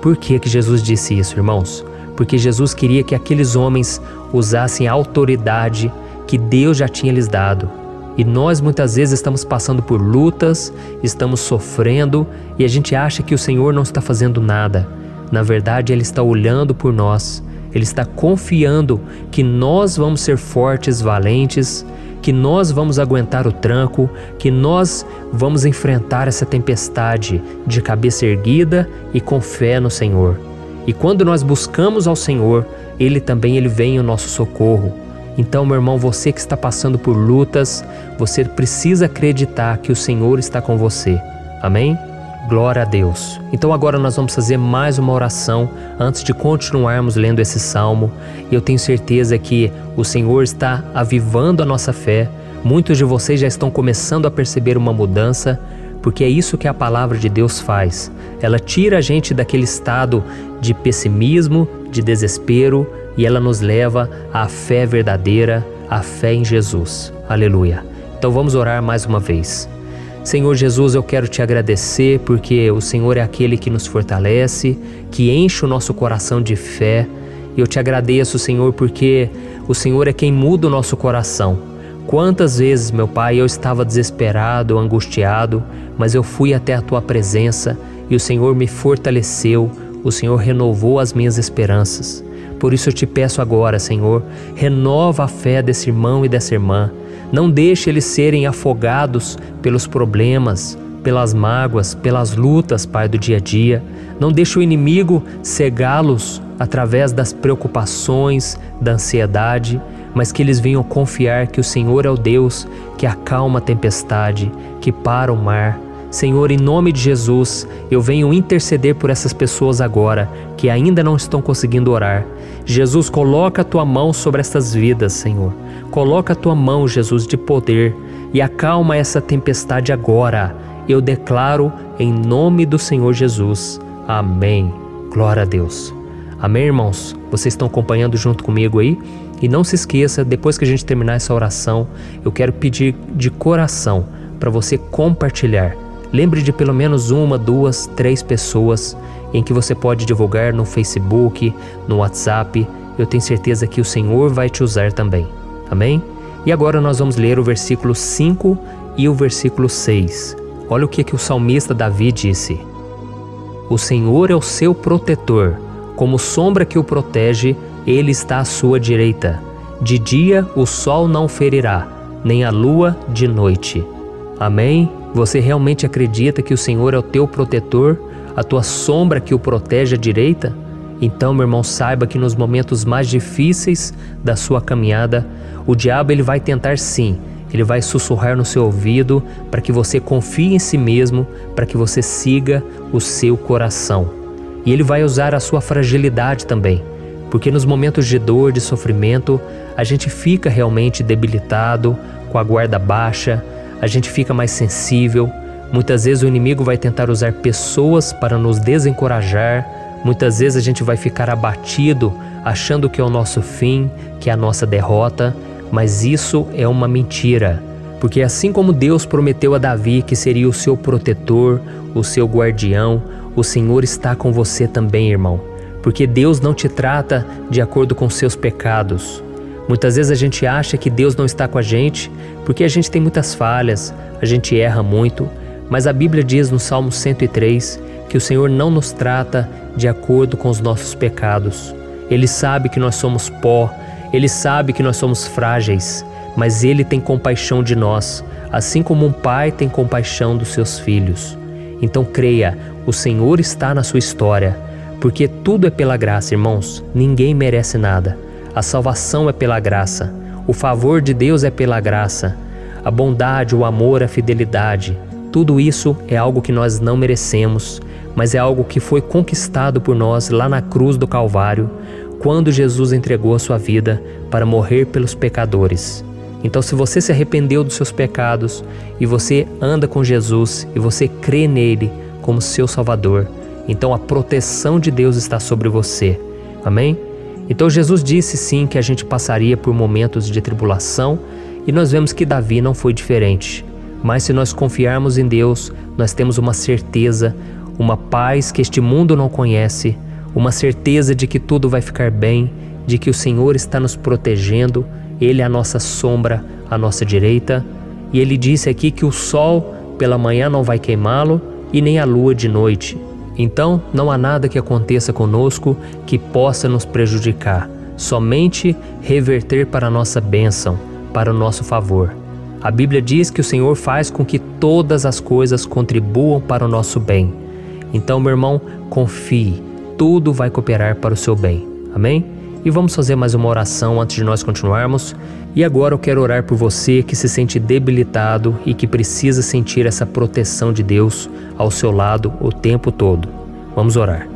Por que Jesus disse isso, irmãos? Porque Jesus queria que aqueles homens usassem a autoridade que Deus já tinha lhes dado. E nós muitas vezes estamos passando por lutas, estamos sofrendo e a gente acha que o Senhor não está fazendo nada. Na verdade, Ele está olhando por nós, Ele está confiando que nós vamos ser fortes, valentes, que nós vamos aguentar o tranco, que nós vamos enfrentar essa tempestade de cabeça erguida e com fé no Senhor. E quando nós buscamos ao Senhor, Ele vem em nosso socorro. Então, meu irmão, você que está passando por lutas, você precisa acreditar que o Senhor está com você. Amém? Glória a Deus. Então agora nós vamos fazer mais uma oração antes de continuarmos lendo esse salmo. E eu tenho certeza que o Senhor está avivando a nossa fé. Muitos de vocês já estão começando a perceber uma mudança, porque é isso que a palavra de Deus faz. Ela tira a gente daquele estado de pessimismo, de desespero, e ela nos leva à fé verdadeira, à fé em Jesus. Aleluia. Então vamos orar mais uma vez. Senhor Jesus, eu quero te agradecer porque o Senhor é aquele que nos fortalece, que enche o nosso coração de fé. E eu te agradeço, Senhor, porque o Senhor é quem muda o nosso coração. Quantas vezes, meu Pai, eu estava desesperado, angustiado, mas eu fui até a Tua presença e o Senhor me fortaleceu, o Senhor renovou as minhas esperanças. Por isso eu te peço agora, Senhor, renova a fé desse irmão e dessa irmã. Não deixe eles serem afogados pelos problemas, pelas mágoas, pelas lutas, Pai, do dia a dia. Não deixe o inimigo cegá-los através das preocupações, da ansiedade, mas que eles venham confiar que o Senhor é o Deus que acalma a tempestade, que para o mar. Senhor, em nome de Jesus, eu venho interceder por essas pessoas agora que ainda não estão conseguindo orar. Jesus, coloca a Tua mão sobre essas vidas, Senhor. Coloca a Tua mão, Jesus, de poder e acalma essa tempestade agora. Eu declaro em nome do Senhor Jesus. Amém. Glória a Deus. Amém, irmãos? Vocês estão acompanhando junto comigo aí? E não se esqueça, depois que a gente terminar essa oração, eu quero pedir de coração para você compartilhar. Lembre de pelo menos 1, 2, 3 pessoas em que você pode divulgar no Facebook, no WhatsApp. Eu tenho certeza que o Senhor vai te usar também. Amém? E agora nós vamos ler o versículo 5 e o versículo 6. Olha o que o salmista Davi disse. O Senhor é o seu protetor, como sombra que o protege, Ele está à sua direita. De dia o sol não ferirá, nem a lua de noite. Amém? Você realmente acredita que o Senhor é o teu protetor, a tua sombra que o protege à direita? Então, meu irmão, saiba que nos momentos mais difíceis da sua caminhada, o diabo ele vai tentar sim, ele vai sussurrar no seu ouvido para que você confie em si mesmo, para que você siga o seu coração. E ele vai usar a sua fragilidade também, porque nos momentos de dor, de sofrimento, a gente fica realmente debilitado, com a guarda baixa, a gente fica mais sensível. Muitas vezes o inimigo vai tentar usar pessoas para nos desencorajar. Muitas vezes a gente vai ficar abatido, achando que é o nosso fim, que é a nossa derrota. Mas isso é uma mentira. Porque assim como Deus prometeu a Davi que seria o seu protetor, o seu guardião, o Senhor está com você também, irmão. Porque Deus não te trata de acordo com seus pecados. Muitas vezes a gente acha que Deus não está com a gente porque a gente tem muitas falhas, a gente erra muito, mas a Bíblia diz no Salmo 103 que o Senhor não nos trata de acordo com os nossos pecados. Ele sabe que nós somos pó, Ele sabe que nós somos frágeis, mas Ele tem compaixão de nós, assim como um pai tem compaixão dos seus filhos. Então creia, o Senhor está na sua história, porque tudo é pela graça, irmãos, ninguém merece nada. A salvação é pela graça, o favor de Deus é pela graça, a bondade, o amor, a fidelidade, tudo isso é algo que nós não merecemos, mas é algo que foi conquistado por nós lá na cruz do Calvário, quando Jesus entregou a sua vida para morrer pelos pecadores. Então, se você se arrependeu dos seus pecados e você anda com Jesus e você crê nele como seu Salvador, então a proteção de Deus está sobre você. Amém? Então Jesus disse sim que a gente passaria por momentos de tribulação e nós vemos que Davi não foi diferente. Mas se nós confiarmos em Deus, nós temos uma certeza, uma paz que este mundo não conhece, uma certeza de que tudo vai ficar bem, de que o Senhor está nos protegendo, Ele é a nossa sombra, à nossa direita. E Ele disse aqui que o sol pela manhã não vai queimá-lo e nem a lua de noite. Então, não há nada que aconteça conosco que possa nos prejudicar, somente reverter para a nossa bênção, para o nosso favor. A Bíblia diz que o Senhor faz com que todas as coisas contribuam para o nosso bem. Então, meu irmão, confie, tudo vai cooperar para o seu bem. Amém? E vamos fazer mais uma oração antes de nós continuarmos. E agora eu quero orar por você que se sente debilitado e que precisa sentir essa proteção de Deus ao seu lado o tempo todo. Vamos orar.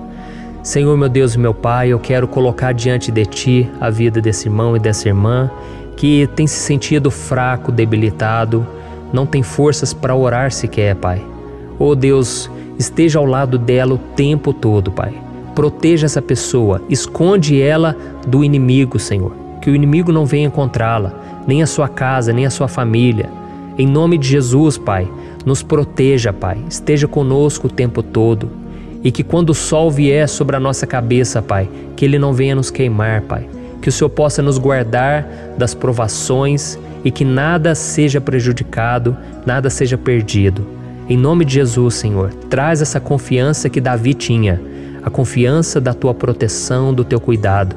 Senhor, meu Deus e meu Pai, eu quero colocar diante de Ti a vida desse irmão e dessa irmã que tem se sentido fraco, debilitado, não tem forças para orar sequer, Pai. Oh Deus, esteja ao lado dela o tempo todo, Pai. Proteja essa pessoa, esconde ela do inimigo, Senhor. Que o inimigo não venha encontrá-la, nem a sua casa, nem a sua família. Em nome de Jesus, Pai, nos proteja, Pai, esteja conosco o tempo todo. E que quando o sol vier sobre a nossa cabeça, Pai, que ele não venha nos queimar, Pai. Que o Senhor possa nos guardar das provações e que nada seja prejudicado, nada seja perdido. Em nome de Jesus, Senhor, traz essa confiança que Davi tinha, a confiança da Tua proteção, do Teu cuidado.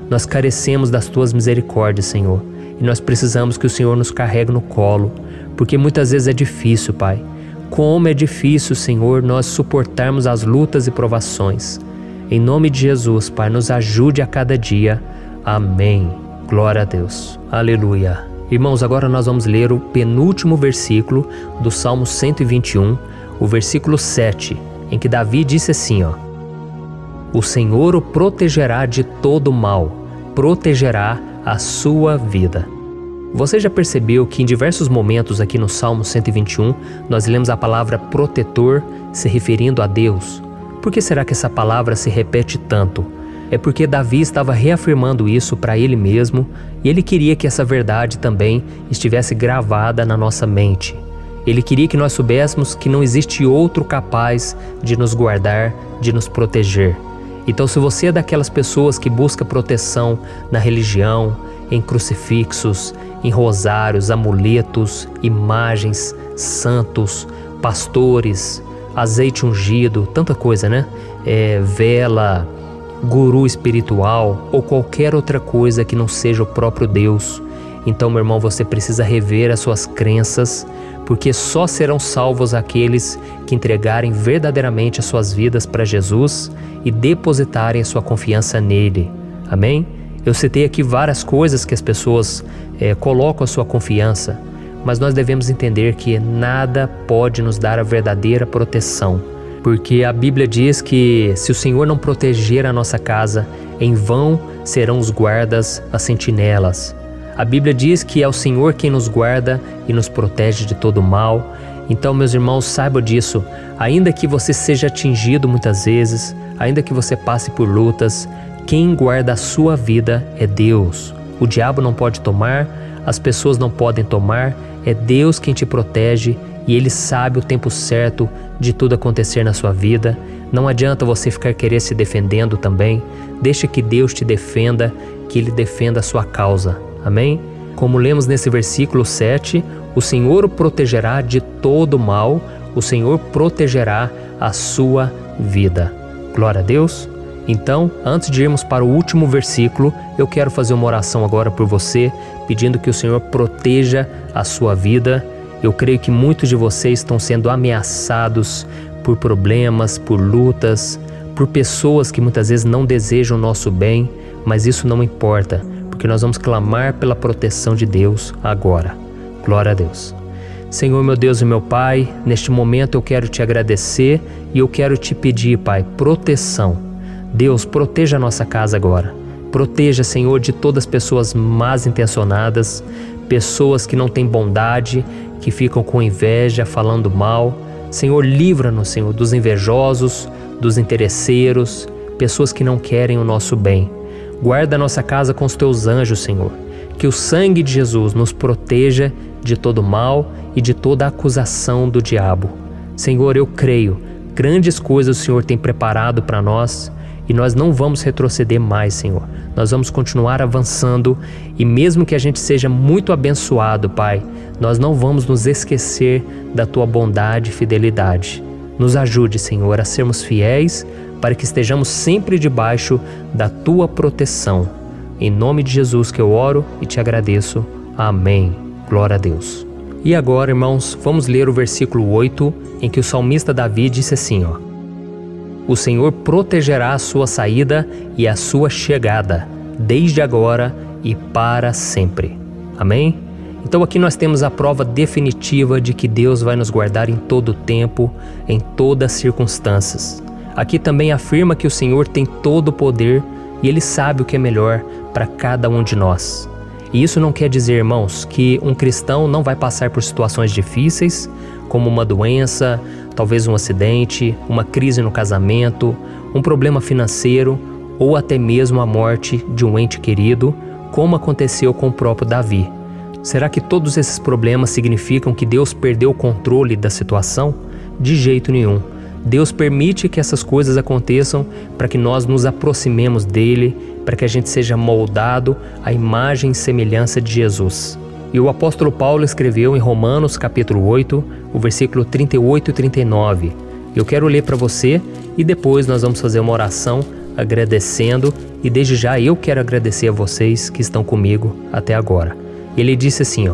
Nós carecemos das Tuas misericórdias, Senhor, e nós precisamos que o Senhor nos carregue no colo, porque muitas vezes é difícil, Pai. Como é difícil, Senhor, nós suportarmos as lutas e provações. Em nome de Jesus, Pai, nos ajude a cada dia. Amém. Glória a Deus. Aleluia. Irmãos, agora nós vamos ler o penúltimo versículo do Salmo 121, o versículo 7, em que Davi disse assim, O Senhor o protegerá de todo mal, protegerá a sua vida. Você já percebeu que em diversos momentos aqui no Salmo 121, nós lemos a palavra protetor se referindo a Deus? Por que será que essa palavra se repete tanto? É porque Davi estava reafirmando isso para ele mesmo e ele queria que essa verdade também estivesse gravada na nossa mente. Ele queria que nós soubéssemos que não existe outro capaz de nos guardar, de nos proteger. Então, se você é daquelas pessoas que busca proteção na religião, em crucifixos, em rosários, amuletos, imagens, santos, pastores, azeite ungido, tanta coisa, né? Vela, guru espiritual ou qualquer outra coisa que não seja o próprio Deus. Então, meu irmão, você precisa rever as suas crenças, porque só serão salvos aqueles que entregarem verdadeiramente as suas vidas para Jesus e depositarem a sua confiança nele. Amém? Eu citei aqui várias coisas que as pessoas colocam a sua confiança, mas nós devemos entender que nada pode nos dar a verdadeira proteção, porque a Bíblia diz que se o Senhor não proteger a nossa casa, em vão serão os guardas, as sentinelas. A Bíblia diz que é o Senhor quem nos guarda e nos protege de todo mal. Então, meus irmãos, saibam disso. Ainda que você seja atingido muitas vezes, ainda que você passe por lutas, quem guarda a sua vida é Deus. O diabo não pode tomar, as pessoas não podem tomar, é Deus quem te protege e Ele sabe o tempo certo de tudo acontecer na sua vida. Não adianta você ficar querer se defendendo também. Deixa que Deus te defenda, que Ele defenda a sua causa. Amém? Como lemos nesse versículo 7, o Senhor o protegerá de todo mal, o Senhor protegerá a sua vida. Glória a Deus. Então, antes de irmos para o último versículo, eu quero fazer uma oração agora por você, pedindo que o Senhor proteja a sua vida. Eu creio que muitos de vocês estão sendo ameaçados por problemas, por lutas, por pessoas que muitas vezes não desejam o nosso bem, mas isso não importa, porque nós vamos clamar pela proteção de Deus agora. Glória a Deus. Senhor, meu Deus e meu Pai, neste momento eu quero te agradecer e eu quero te pedir, Pai, proteção. Deus, proteja a nossa casa agora. Proteja, Senhor, de todas as pessoas más intencionadas, pessoas que não têm bondade, que ficam com inveja, falando mal. Senhor, livra-nos, Senhor, dos invejosos, dos interesseiros, pessoas que não querem o nosso bem. Guarda a nossa casa com os teus anjos, Senhor. Que o sangue de Jesus nos proteja de todo mal e de toda acusação do diabo. Senhor, eu creio, grandes coisas o Senhor tem preparado para nós e nós não vamos retroceder mais, Senhor. Nós vamos continuar avançando e mesmo que a gente seja muito abençoado, Pai, nós não vamos nos esquecer da Tua bondade e fidelidade. Nos ajude, Senhor, a sermos fiéis para que estejamos sempre debaixo da Tua proteção. Em nome de Jesus que eu oro e te agradeço. Amém. Glória a Deus. E agora, irmãos, vamos ler o versículo 8, em que o salmista Davi disse assim, O Senhor protegerá a sua saída e a sua chegada, desde agora e para sempre. Amém? Então aqui nós temos a prova definitiva de que Deus vai nos guardar em todo o tempo, em todas as circunstâncias. Aqui também afirma que o Senhor tem todo o poder e Ele sabe o que é melhor para cada um de nós. E isso não quer dizer, irmãos, que um cristão não vai passar por situações difíceis, como uma doença, talvez um acidente, uma crise no casamento, um problema financeiro ou até mesmo a morte de um ente querido, como aconteceu com o próprio Davi. Será que todos esses problemas significam que Deus perdeu o controle da situação? De jeito nenhum. Deus permite que essas coisas aconteçam para que nós nos aproximemos dele, para que a gente seja moldado à imagem e semelhança de Jesus. E o apóstolo Paulo escreveu em Romanos capítulo 8, o versículo 38 e 39. Eu quero ler para você e depois nós vamos fazer uma oração agradecendo, e desde já eu quero agradecer a vocês que estão comigo até agora. Ele disse assim,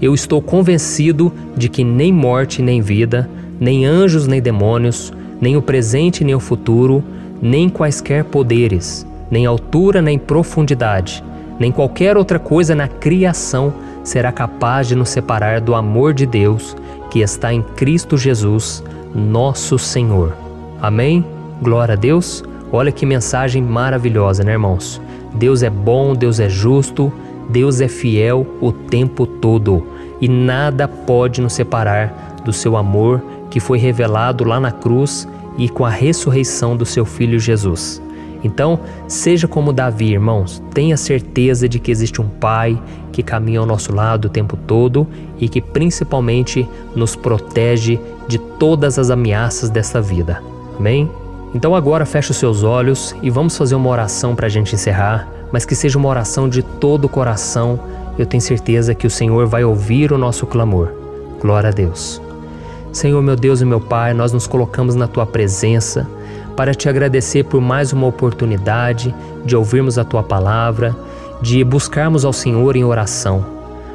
eu estou convencido de que nem morte nem vida, nem anjos nem demônios, nem o presente nem o futuro, nem quaisquer poderes, nem altura nem profundidade, nem qualquer outra coisa na criação será capaz de nos separar do amor de Deus que está em Cristo Jesus, nosso Senhor. Amém? Glória a Deus. Olha que mensagem maravilhosa, né, irmãos? Deus é bom, Deus é justo, Deus é fiel o tempo todo e nada pode nos separar do seu amor que foi revelado lá na cruz e com a ressurreição do seu Filho Jesus. Então, seja como Davi, irmãos, tenha certeza de que existe um Pai que caminha ao nosso lado o tempo todo e que principalmente nos protege de todas as ameaças dessa vida. Amém? Então agora feche os seus olhos e vamos fazer uma oração para a gente encerrar, mas que seja uma oração de todo o coração. Eu tenho certeza que o Senhor vai ouvir o nosso clamor. Glória a Deus. Senhor, meu Deus e meu Pai, nós nos colocamos na Tua presença para Te agradecer por mais uma oportunidade de ouvirmos a Tua palavra, de buscarmos ao Senhor em oração.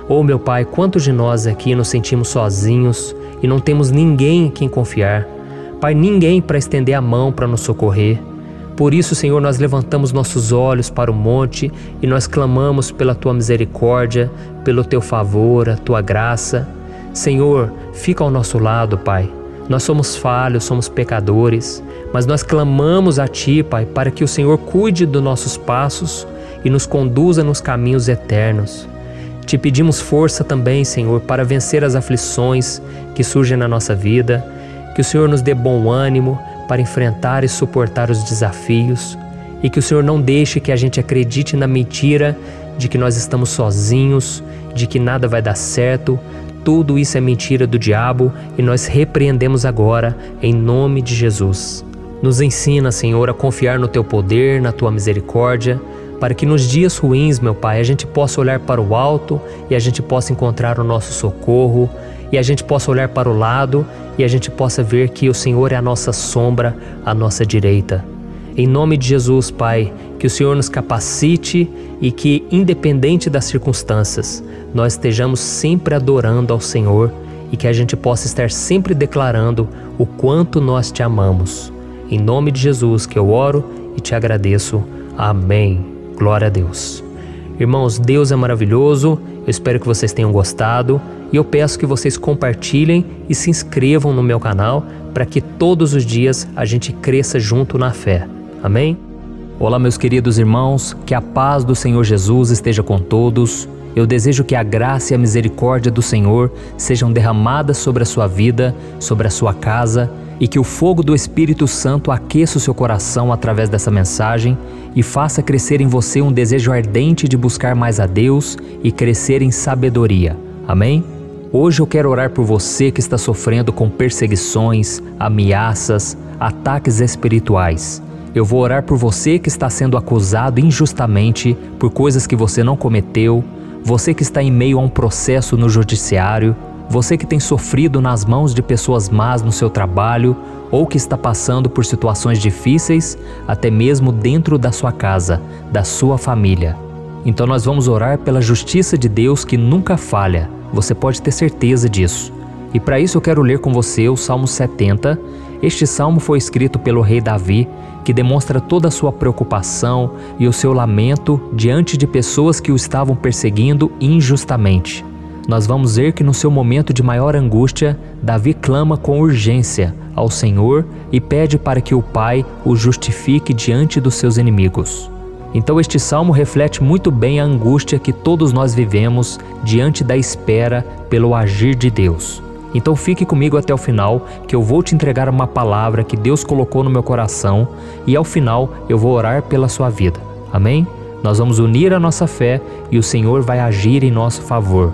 Oh, meu Pai, quantos de nós aqui nos sentimos sozinhos e não temos ninguém em quem confiar. Pai, ninguém para estender a mão para nos socorrer. Por isso, Senhor, nós levantamos nossos olhos para o monte e nós clamamos pela Tua misericórdia, pelo Teu favor, a Tua graça. Senhor, fica ao nosso lado, Pai. Nós somos falhos, somos pecadores, mas nós clamamos a Ti, Pai, para que o Senhor cuide dos nossos passos e nos conduza nos caminhos eternos. Te pedimos força também, Senhor, para vencer as aflições que surgem na nossa vida, que o Senhor nos dê bom ânimo para enfrentar e suportar os desafios e que o Senhor não deixe que a gente acredite na mentira de que nós estamos sozinhos, de que nada vai dar certo. Tudo isso é mentira do diabo e nós repreendemos agora em nome de Jesus. Nos ensina, Senhor, a confiar no Teu poder, na Tua misericórdia, para que nos dias ruins, meu Pai, a gente possa olhar para o alto e a gente possa encontrar o nosso socorro, e a gente possa olhar para o lado e a gente possa ver que o Senhor é a nossa sombra, a nossa direita. Em nome de Jesus, Pai, que o Senhor nos capacite e que, independente das circunstâncias, nós estejamos sempre adorando ao Senhor e que a gente possa estar sempre declarando o quanto nós Te amamos. Em nome de Jesus que eu oro e Te agradeço. Amém. Glória a Deus. Irmãos, Deus é maravilhoso. Eu espero que vocês tenham gostado e eu peço que vocês compartilhem e se inscrevam no meu canal para que todos os dias a gente cresça junto na fé. Amém? Olá, meus queridos irmãos, que a paz do Senhor Jesus esteja com todos. Eu desejo que a graça e a misericórdia do Senhor sejam derramadas sobre a sua vida, sobre a sua casa, e que o fogo do Espírito Santo aqueça o seu coração através dessa mensagem e faça crescer em você um desejo ardente de buscar mais a Deus e crescer em sabedoria. Amém? Hoje eu quero orar por você que está sofrendo com perseguições, ameaças, ataques espirituais. Eu vou orar por você que está sendo acusado injustamente por coisas que você não cometeu, você que está em meio a um processo no judiciário, você que tem sofrido nas mãos de pessoas más no seu trabalho ou que está passando por situações difíceis, até mesmo dentro da sua casa, da sua família. Então nós vamos orar pela justiça de Deus que nunca falha, você pode ter certeza disso. E para isso eu quero ler com você o Salmo 70. Este salmo foi escrito pelo rei Davi, que demonstra toda a sua preocupação e o seu lamento diante de pessoas que o estavam perseguindo injustamente. Nós vamos ver que no seu momento de maior angústia, Davi clama com urgência ao Senhor e pede para que o Pai o justifique diante dos seus inimigos. Então este salmo reflete muito bem a angústia que todos nós vivemos diante da espera pelo agir de Deus. Então fique comigo até o final, que eu vou te entregar uma palavra que Deus colocou no meu coração e ao final eu vou orar pela sua vida. Amém? Nós vamos unir a nossa fé e o Senhor vai agir em nosso favor.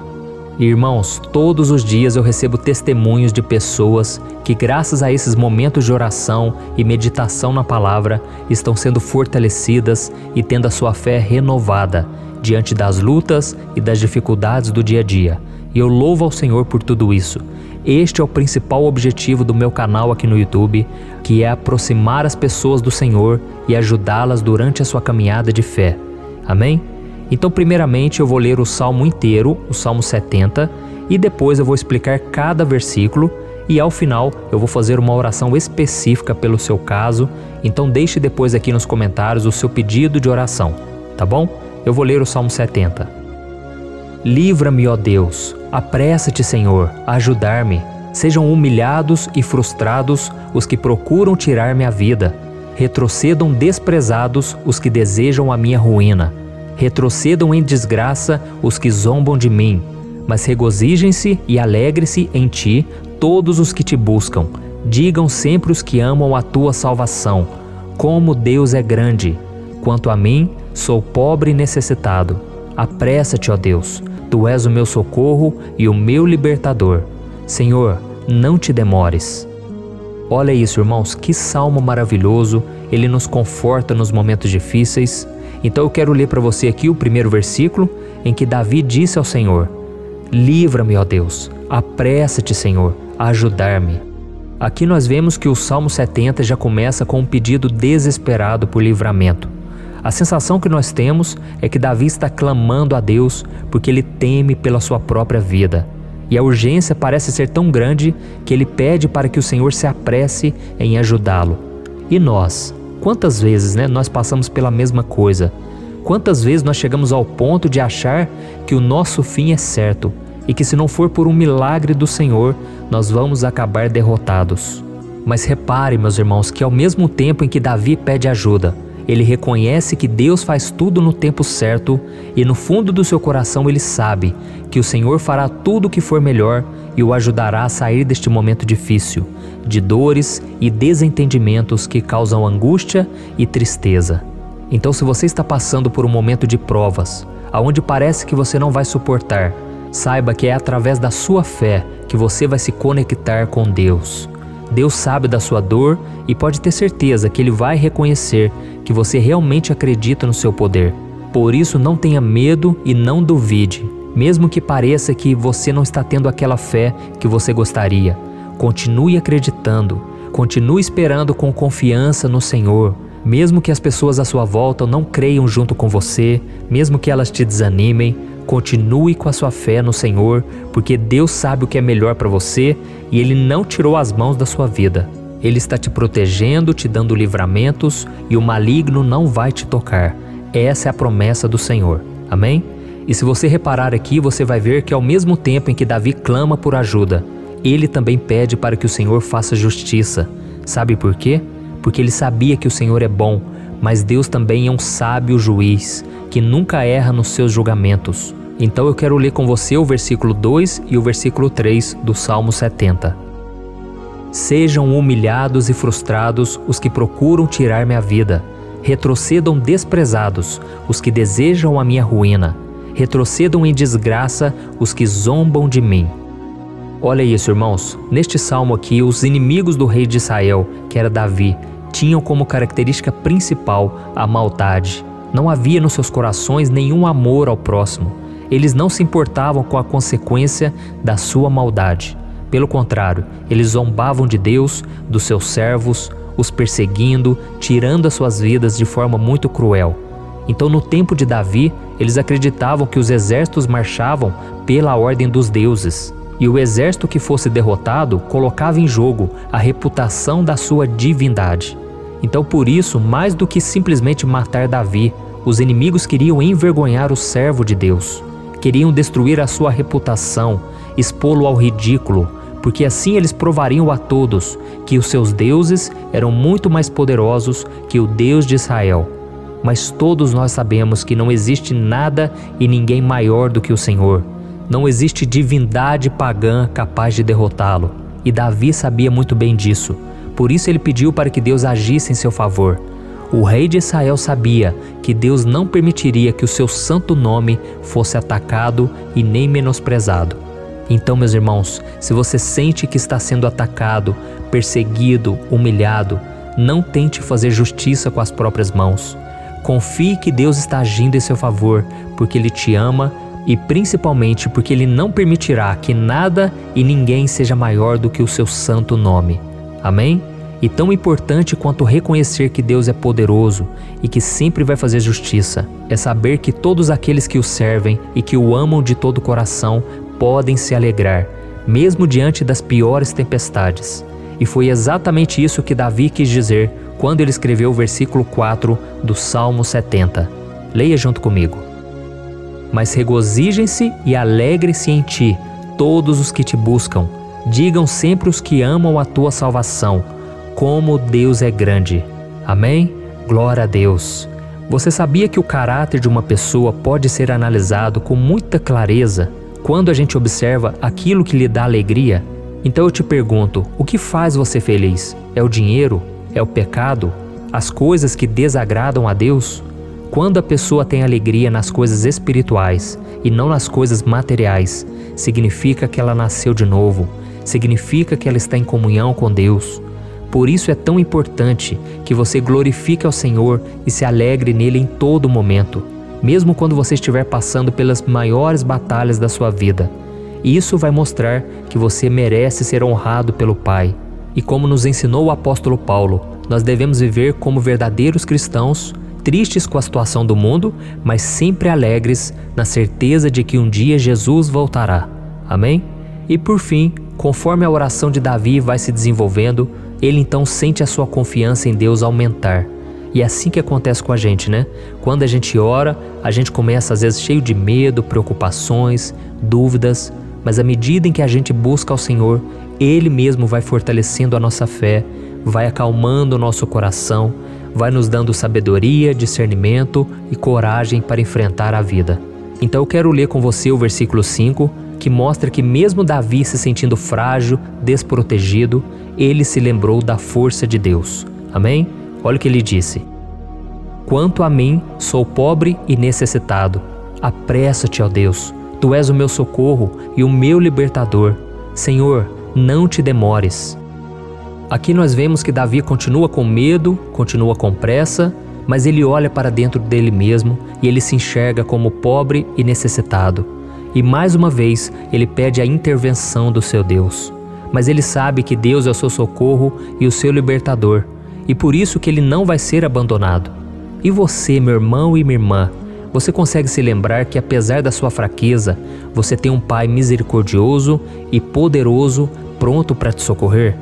Irmãos, todos os dias eu recebo testemunhos de pessoas que, graças a esses momentos de oração e meditação na palavra, estão sendo fortalecidas e tendo a sua fé renovada diante das lutas e das dificuldades do dia a dia. E eu louvo ao Senhor por tudo isso. Este é o principal objetivo do meu canal aqui no YouTube, que é aproximar as pessoas do Senhor e ajudá-las durante a sua caminhada de fé. Amém? Então, primeiramente, eu vou ler o Salmo inteiro, o Salmo 70, e depois eu vou explicar cada versículo e ao final eu vou fazer uma oração específica pelo seu caso. Então deixe depois aqui nos comentários o seu pedido de oração, tá bom? Eu vou ler o Salmo 70. Livra-me, ó Deus, apressa-te, Senhor, a ajudar-me. Sejam humilhados e frustrados os que procuram tirar-me a vida. Retrocedam desprezados os que desejam a minha ruína. Retrocedam em desgraça os que zombam de mim, mas regozijem-se e alegre-se em ti todos os que te buscam. Digam sempre os que amam a tua salvação, como Deus é grande. Quanto a mim, sou pobre e necessitado. Apressa-te, ó Deus, tu és o meu socorro e o meu libertador. Senhor, não te demores. Olha isso, irmãos, que salmo maravilhoso, ele nos conforta nos momentos difíceis. Então eu quero ler para você aqui o primeiro versículo, em que Davi disse ao Senhor: livra-me, ó Deus, apressa-te, Senhor, a ajudar-me. Aqui nós vemos que o Salmo 70 já começa com um pedido desesperado por livramento. A sensação que nós temos é que Davi está clamando a Deus porque ele teme pela sua própria vida. E a urgência parece ser tão grande que ele pede para que o Senhor se apresse em ajudá-lo. E nós? Quantas vezes nós passamos pela mesma coisa? Quantas vezes nós chegamos ao ponto de achar que o nosso fim é certo e que se não for por um milagre do Senhor, nós vamos acabar derrotados? Mas repare, meus irmãos, que ao mesmo tempo em que Davi pede ajuda, ele reconhece que Deus faz tudo no tempo certo e no fundo do seu coração ele sabe que o Senhor fará tudo o que for melhor e o ajudará a sair deste momento difícil, de dores e desentendimentos que causam angústia e tristeza. Então, se você está passando por um momento de provas, aonde parece que você não vai suportar, saiba que é através da sua fé que você vai se conectar com Deus. Deus sabe da sua dor e pode ter certeza que Ele vai reconhecer que você realmente acredita no seu poder. Por isso, não tenha medo e não duvide, mesmo que pareça que você não está tendo aquela fé que você gostaria. Continue acreditando, continue esperando com confiança no Senhor. Mesmo que as pessoas à sua volta não creiam junto com você, mesmo que elas te desanimem, continue com a sua fé no Senhor, porque Deus sabe o que é melhor para você e Ele não tirou as mãos da sua vida. Ele está te protegendo, te dando livramentos e o maligno não vai te tocar. Essa é a promessa do Senhor. Amém? E se você reparar aqui, você vai ver que ao mesmo tempo em que Davi clama por ajuda, ele também pede para que o Senhor faça justiça. Sabe por quê? Porque ele sabia que o Senhor é bom, mas Deus também é um sábio juiz, que nunca erra nos seus julgamentos. Então eu quero ler com você o versículo 2 e o versículo 3 do Salmo 70. Sejam humilhados e frustrados os que procuram tirar-me a vida. Retrocedam desprezados os que desejam a minha ruína. Retrocedam em desgraça os que zombam de mim. Olha isso, irmãos. Neste salmo aqui, os inimigos do rei de Israel, que era Davi, tinham como característica principal a maldade. Não havia nos seus corações nenhum amor ao próximo. Eles não se importavam com a consequência da sua maldade. Pelo contrário, eles zombavam de Deus, dos seus servos, os perseguindo, tirando as suas vidas de forma muito cruel. Então, no tempo de Davi, eles acreditavam que os exércitos marchavam pela ordem dos deuses. E o exército que fosse derrotado colocava em jogo a reputação da sua divindade. Então, por isso, mais do que simplesmente matar Davi, os inimigos queriam envergonhar o servo de Deus. Queriam destruir a sua reputação, expô-lo ao ridículo, porque assim eles provariam a todos que os seus deuses eram muito mais poderosos que o Deus de Israel. Mas todos nós sabemos que não existe nada e ninguém maior do que o Senhor. Não existe divindade pagã capaz de derrotá-lo. E Davi sabia muito bem disso. Por isso ele pediu para que Deus agisse em seu favor. O rei de Israel sabia que Deus não permitiria que o seu santo nome fosse atacado e nem menosprezado. Então, meus irmãos, se você sente que está sendo atacado, perseguido, humilhado, não tente fazer justiça com as próprias mãos. Confie que Deus está agindo em seu favor, porque Ele te ama e principalmente porque Ele não permitirá que nada e ninguém seja maior do que o seu santo nome. Amém? E tão importante quanto reconhecer que Deus é poderoso e que sempre vai fazer justiça, é saber que todos aqueles que o servem e que o amam de todo o coração podem se alegrar, mesmo diante das piores tempestades. E foi exatamente isso que Davi quis dizer quando ele escreveu o versículo 4 do Salmo 70. Leia junto comigo. Mas regozijem-se e alegrem-se em ti, todos os que te buscam. Digam sempre os que amam a tua salvação, como Deus é grande. Amém? Glória a Deus. Você sabia que o caráter de uma pessoa pode ser analisado com muita clareza quando a gente observa aquilo que lhe dá alegria? Então eu te pergunto, o que faz você feliz? É o dinheiro? É o pecado? As coisas que desagradam a Deus? Quando a pessoa tem alegria nas coisas espirituais e não nas coisas materiais, significa que ela nasceu de novo, significa que ela está em comunhão com Deus. Por isso é tão importante que você glorifique ao Senhor e se alegre nele em todo momento, mesmo quando você estiver passando pelas maiores batalhas da sua vida. E isso vai mostrar que você merece ser honrado pelo Pai. E como nos ensinou o apóstolo Paulo, nós devemos viver como verdadeiros cristãos, tristes com a situação do mundo, mas sempre alegres na certeza de que um dia Jesus voltará. Amém? E por fim, conforme a oração de Davi vai se desenvolvendo, ele então sente a sua confiança em Deus aumentar. E é assim que acontece com a gente, né? Quando a gente ora, a gente começa às vezes cheio de medo, preocupações, dúvidas, mas à medida em que a gente busca ao Senhor, Ele mesmo vai fortalecendo a nossa fé, vai acalmando o nosso coração, vai nos dando sabedoria, discernimento e coragem para enfrentar a vida. Então eu quero ler com você o versículo 5, que mostra que mesmo Davi se sentindo frágil, desprotegido, ele se lembrou da força de Deus. Amém? Olha o que ele disse. Quanto a mim, sou pobre e necessitado. Apressa-te, ó Deus. Tu és o meu socorro e o meu libertador. Senhor, não te demores. Aqui nós vemos que Davi continua com medo, continua com pressa, mas ele olha para dentro dele mesmo e ele se enxerga como pobre e necessitado. E mais uma vez ele pede a intervenção do seu Deus. Mas ele sabe que Deus é o seu socorro e o seu libertador, e por isso que ele não vai ser abandonado. E você, meu irmão e minha irmã, você consegue se lembrar que apesar da sua fraqueza, você tem um Pai misericordioso e poderoso pronto para te socorrer?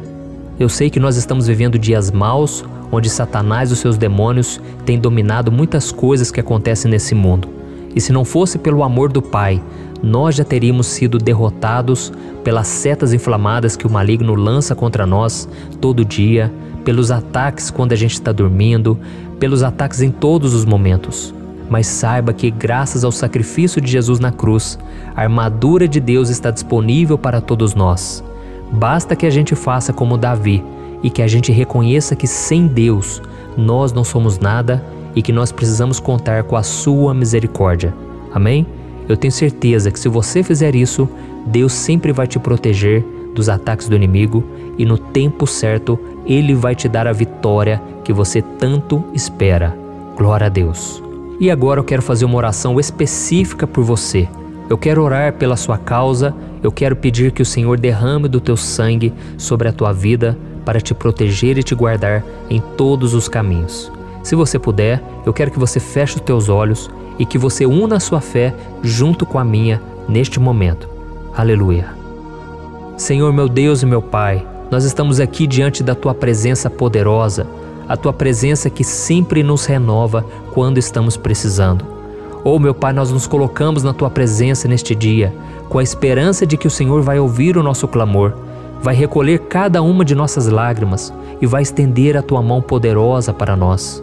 Eu sei que nós estamos vivendo dias maus, onde Satanás e os seus demônios têm dominado muitas coisas que acontecem nesse mundo. E se não fosse pelo amor do Pai, nós já teríamos sido derrotados pelas setas inflamadas que o maligno lança contra nós todo dia, pelos ataques quando a gente está dormindo, pelos ataques em todos os momentos. Mas saiba que graças ao sacrifício de Jesus na cruz, a armadura de Deus está disponível para todos nós. Basta que a gente faça como Davi e que a gente reconheça que sem Deus nós não somos nada e que nós precisamos contar com a sua misericórdia. Amém? Eu tenho certeza que se você fizer isso, Deus sempre vai te proteger dos ataques do inimigo e no tempo certo Ele vai te dar a vitória que você tanto espera. Glória a Deus. E agora eu quero fazer uma oração específica por você. Eu quero orar pela sua causa, eu quero pedir que o Senhor derrame do teu sangue sobre a tua vida para te proteger e te guardar em todos os caminhos. Se você puder, eu quero que você feche os teus olhos e que você una a sua fé junto com a minha neste momento. Aleluia. Senhor, meu Deus e meu Pai, nós estamos aqui diante da tua presença poderosa, a tua presença que sempre nos renova quando estamos precisando. Oh, meu Pai, nós nos colocamos na tua presença neste dia, com a esperança de que o Senhor vai ouvir o nosso clamor, vai recolher cada uma de nossas lágrimas e vai estender a tua mão poderosa para nós.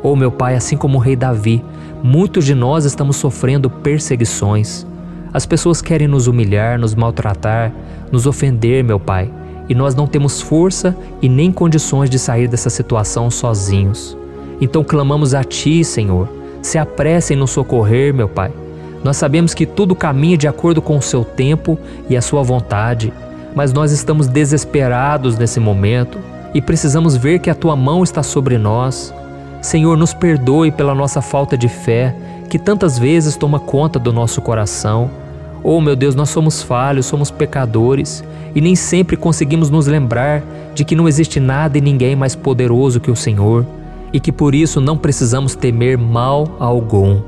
Oh, meu Pai, assim como o rei Davi, muitos de nós estamos sofrendo perseguições. As pessoas querem nos humilhar, nos maltratar, nos ofender, meu Pai, e nós não temos força e nem condições de sair dessa situação sozinhos. Então clamamos a Ti, Senhor. Se apresse em nos socorrer, meu Pai. Nós sabemos que tudo caminha de acordo com o Seu tempo e a Sua vontade, mas nós estamos desesperados nesse momento e precisamos ver que a Tua mão está sobre nós. Senhor, nos perdoe pela nossa falta de fé, que tantas vezes toma conta do nosso coração. Oh, meu Deus, nós somos falhos, somos pecadores e nem sempre conseguimos nos lembrar de que não existe nada e ninguém mais poderoso que o Senhor e que por isso não precisamos temer mal algum.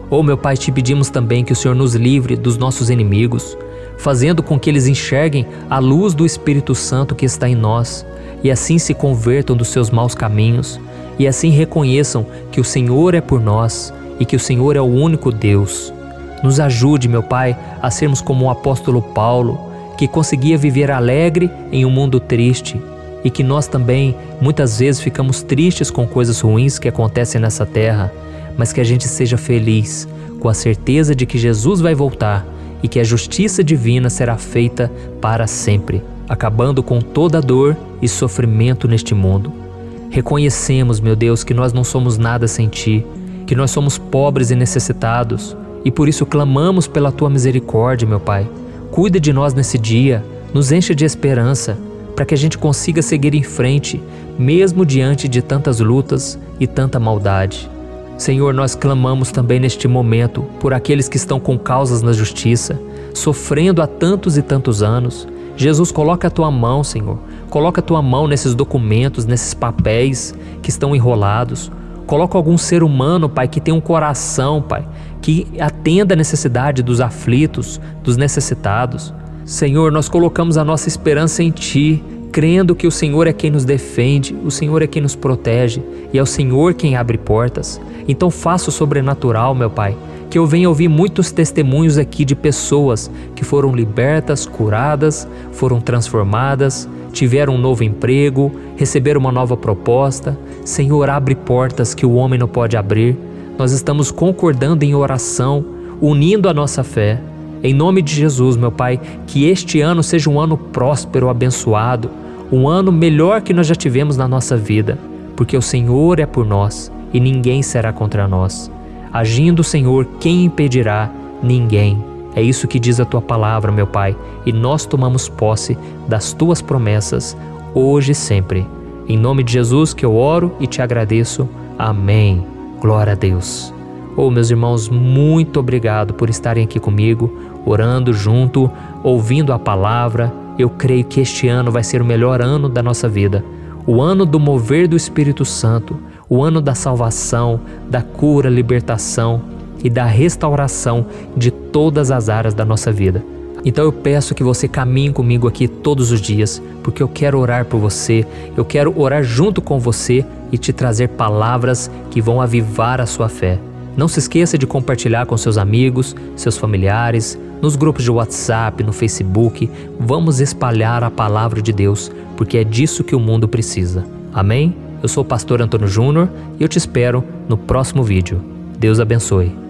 Oh, meu Pai, te pedimos também que o Senhor nos livre dos nossos inimigos, fazendo com que eles enxerguem a luz do Espírito Santo que está em nós e assim se convertam dos seus maus caminhos e assim reconheçam que o Senhor é por nós e que o Senhor é o único Deus. Nos ajude, meu Pai, a sermos como o apóstolo Paulo, que conseguia viver alegre em um mundo triste, e que nós também muitas vezes ficamos tristes com coisas ruins que acontecem nessa terra, mas que a gente seja feliz, com a certeza de que Jesus vai voltar e que a justiça divina será feita para sempre, acabando com toda dor e sofrimento neste mundo. Reconhecemos, meu Deus, que nós não somos nada sem Ti, que nós somos pobres e necessitados, e por isso clamamos pela Tua misericórdia, meu Pai. Cuida de nós nesse dia, nos enche de esperança, para que a gente consiga seguir em frente, mesmo diante de tantas lutas e tanta maldade. Senhor, nós clamamos também neste momento por aqueles que estão com causas na justiça, sofrendo há tantos e tantos anos. Jesus, coloca a Tua mão, Senhor. Coloca a Tua mão nesses documentos, nesses papéis que estão enrolados. Coloca algum ser humano, Pai, que tem um coração, Pai, que atenda a necessidade dos aflitos, dos necessitados. Senhor, nós colocamos a nossa esperança em Ti, crendo que o Senhor é quem nos defende, o Senhor é quem nos protege e é o Senhor quem abre portas. Então faça o sobrenatural, meu Pai, que eu venha ouvir muitos testemunhos aqui de pessoas que foram libertas, curadas, foram transformadas, tiveram um novo emprego, receberam uma nova proposta. Senhor, abre portas que o homem não pode abrir. Nós estamos concordando em oração, unindo a nossa fé. Em nome de Jesus, meu Pai, que este ano seja um ano próspero, abençoado, um ano melhor que nós já tivemos na nossa vida, porque o Senhor é por nós e ninguém será contra nós. Agindo o Senhor, quem impedirá? Ninguém. É isso que diz a Tua palavra, meu Pai, e nós tomamos posse das Tuas promessas, hoje e sempre. Em nome de Jesus que eu oro e te agradeço. Amém. Glória a Deus. Oh, meus irmãos, muito obrigado por estarem aqui comigo, orando junto, ouvindo a palavra. Eu creio que este ano vai ser o melhor ano da nossa vida. O ano do mover do Espírito Santo, o ano da salvação, da cura, libertação e da restauração de todas as áreas da nossa vida. Então eu peço que você caminhe comigo aqui todos os dias, porque eu quero orar por você, eu quero orar junto com você e te trazer palavras que vão avivar a sua fé. Não se esqueça de compartilhar com seus amigos, seus familiares, nos grupos de WhatsApp, no Facebook. Vamos espalhar a palavra de Deus, porque é disso que o mundo precisa. Amém? Eu sou o pastor Antônio Júnior e eu te espero no próximo vídeo. Deus abençoe.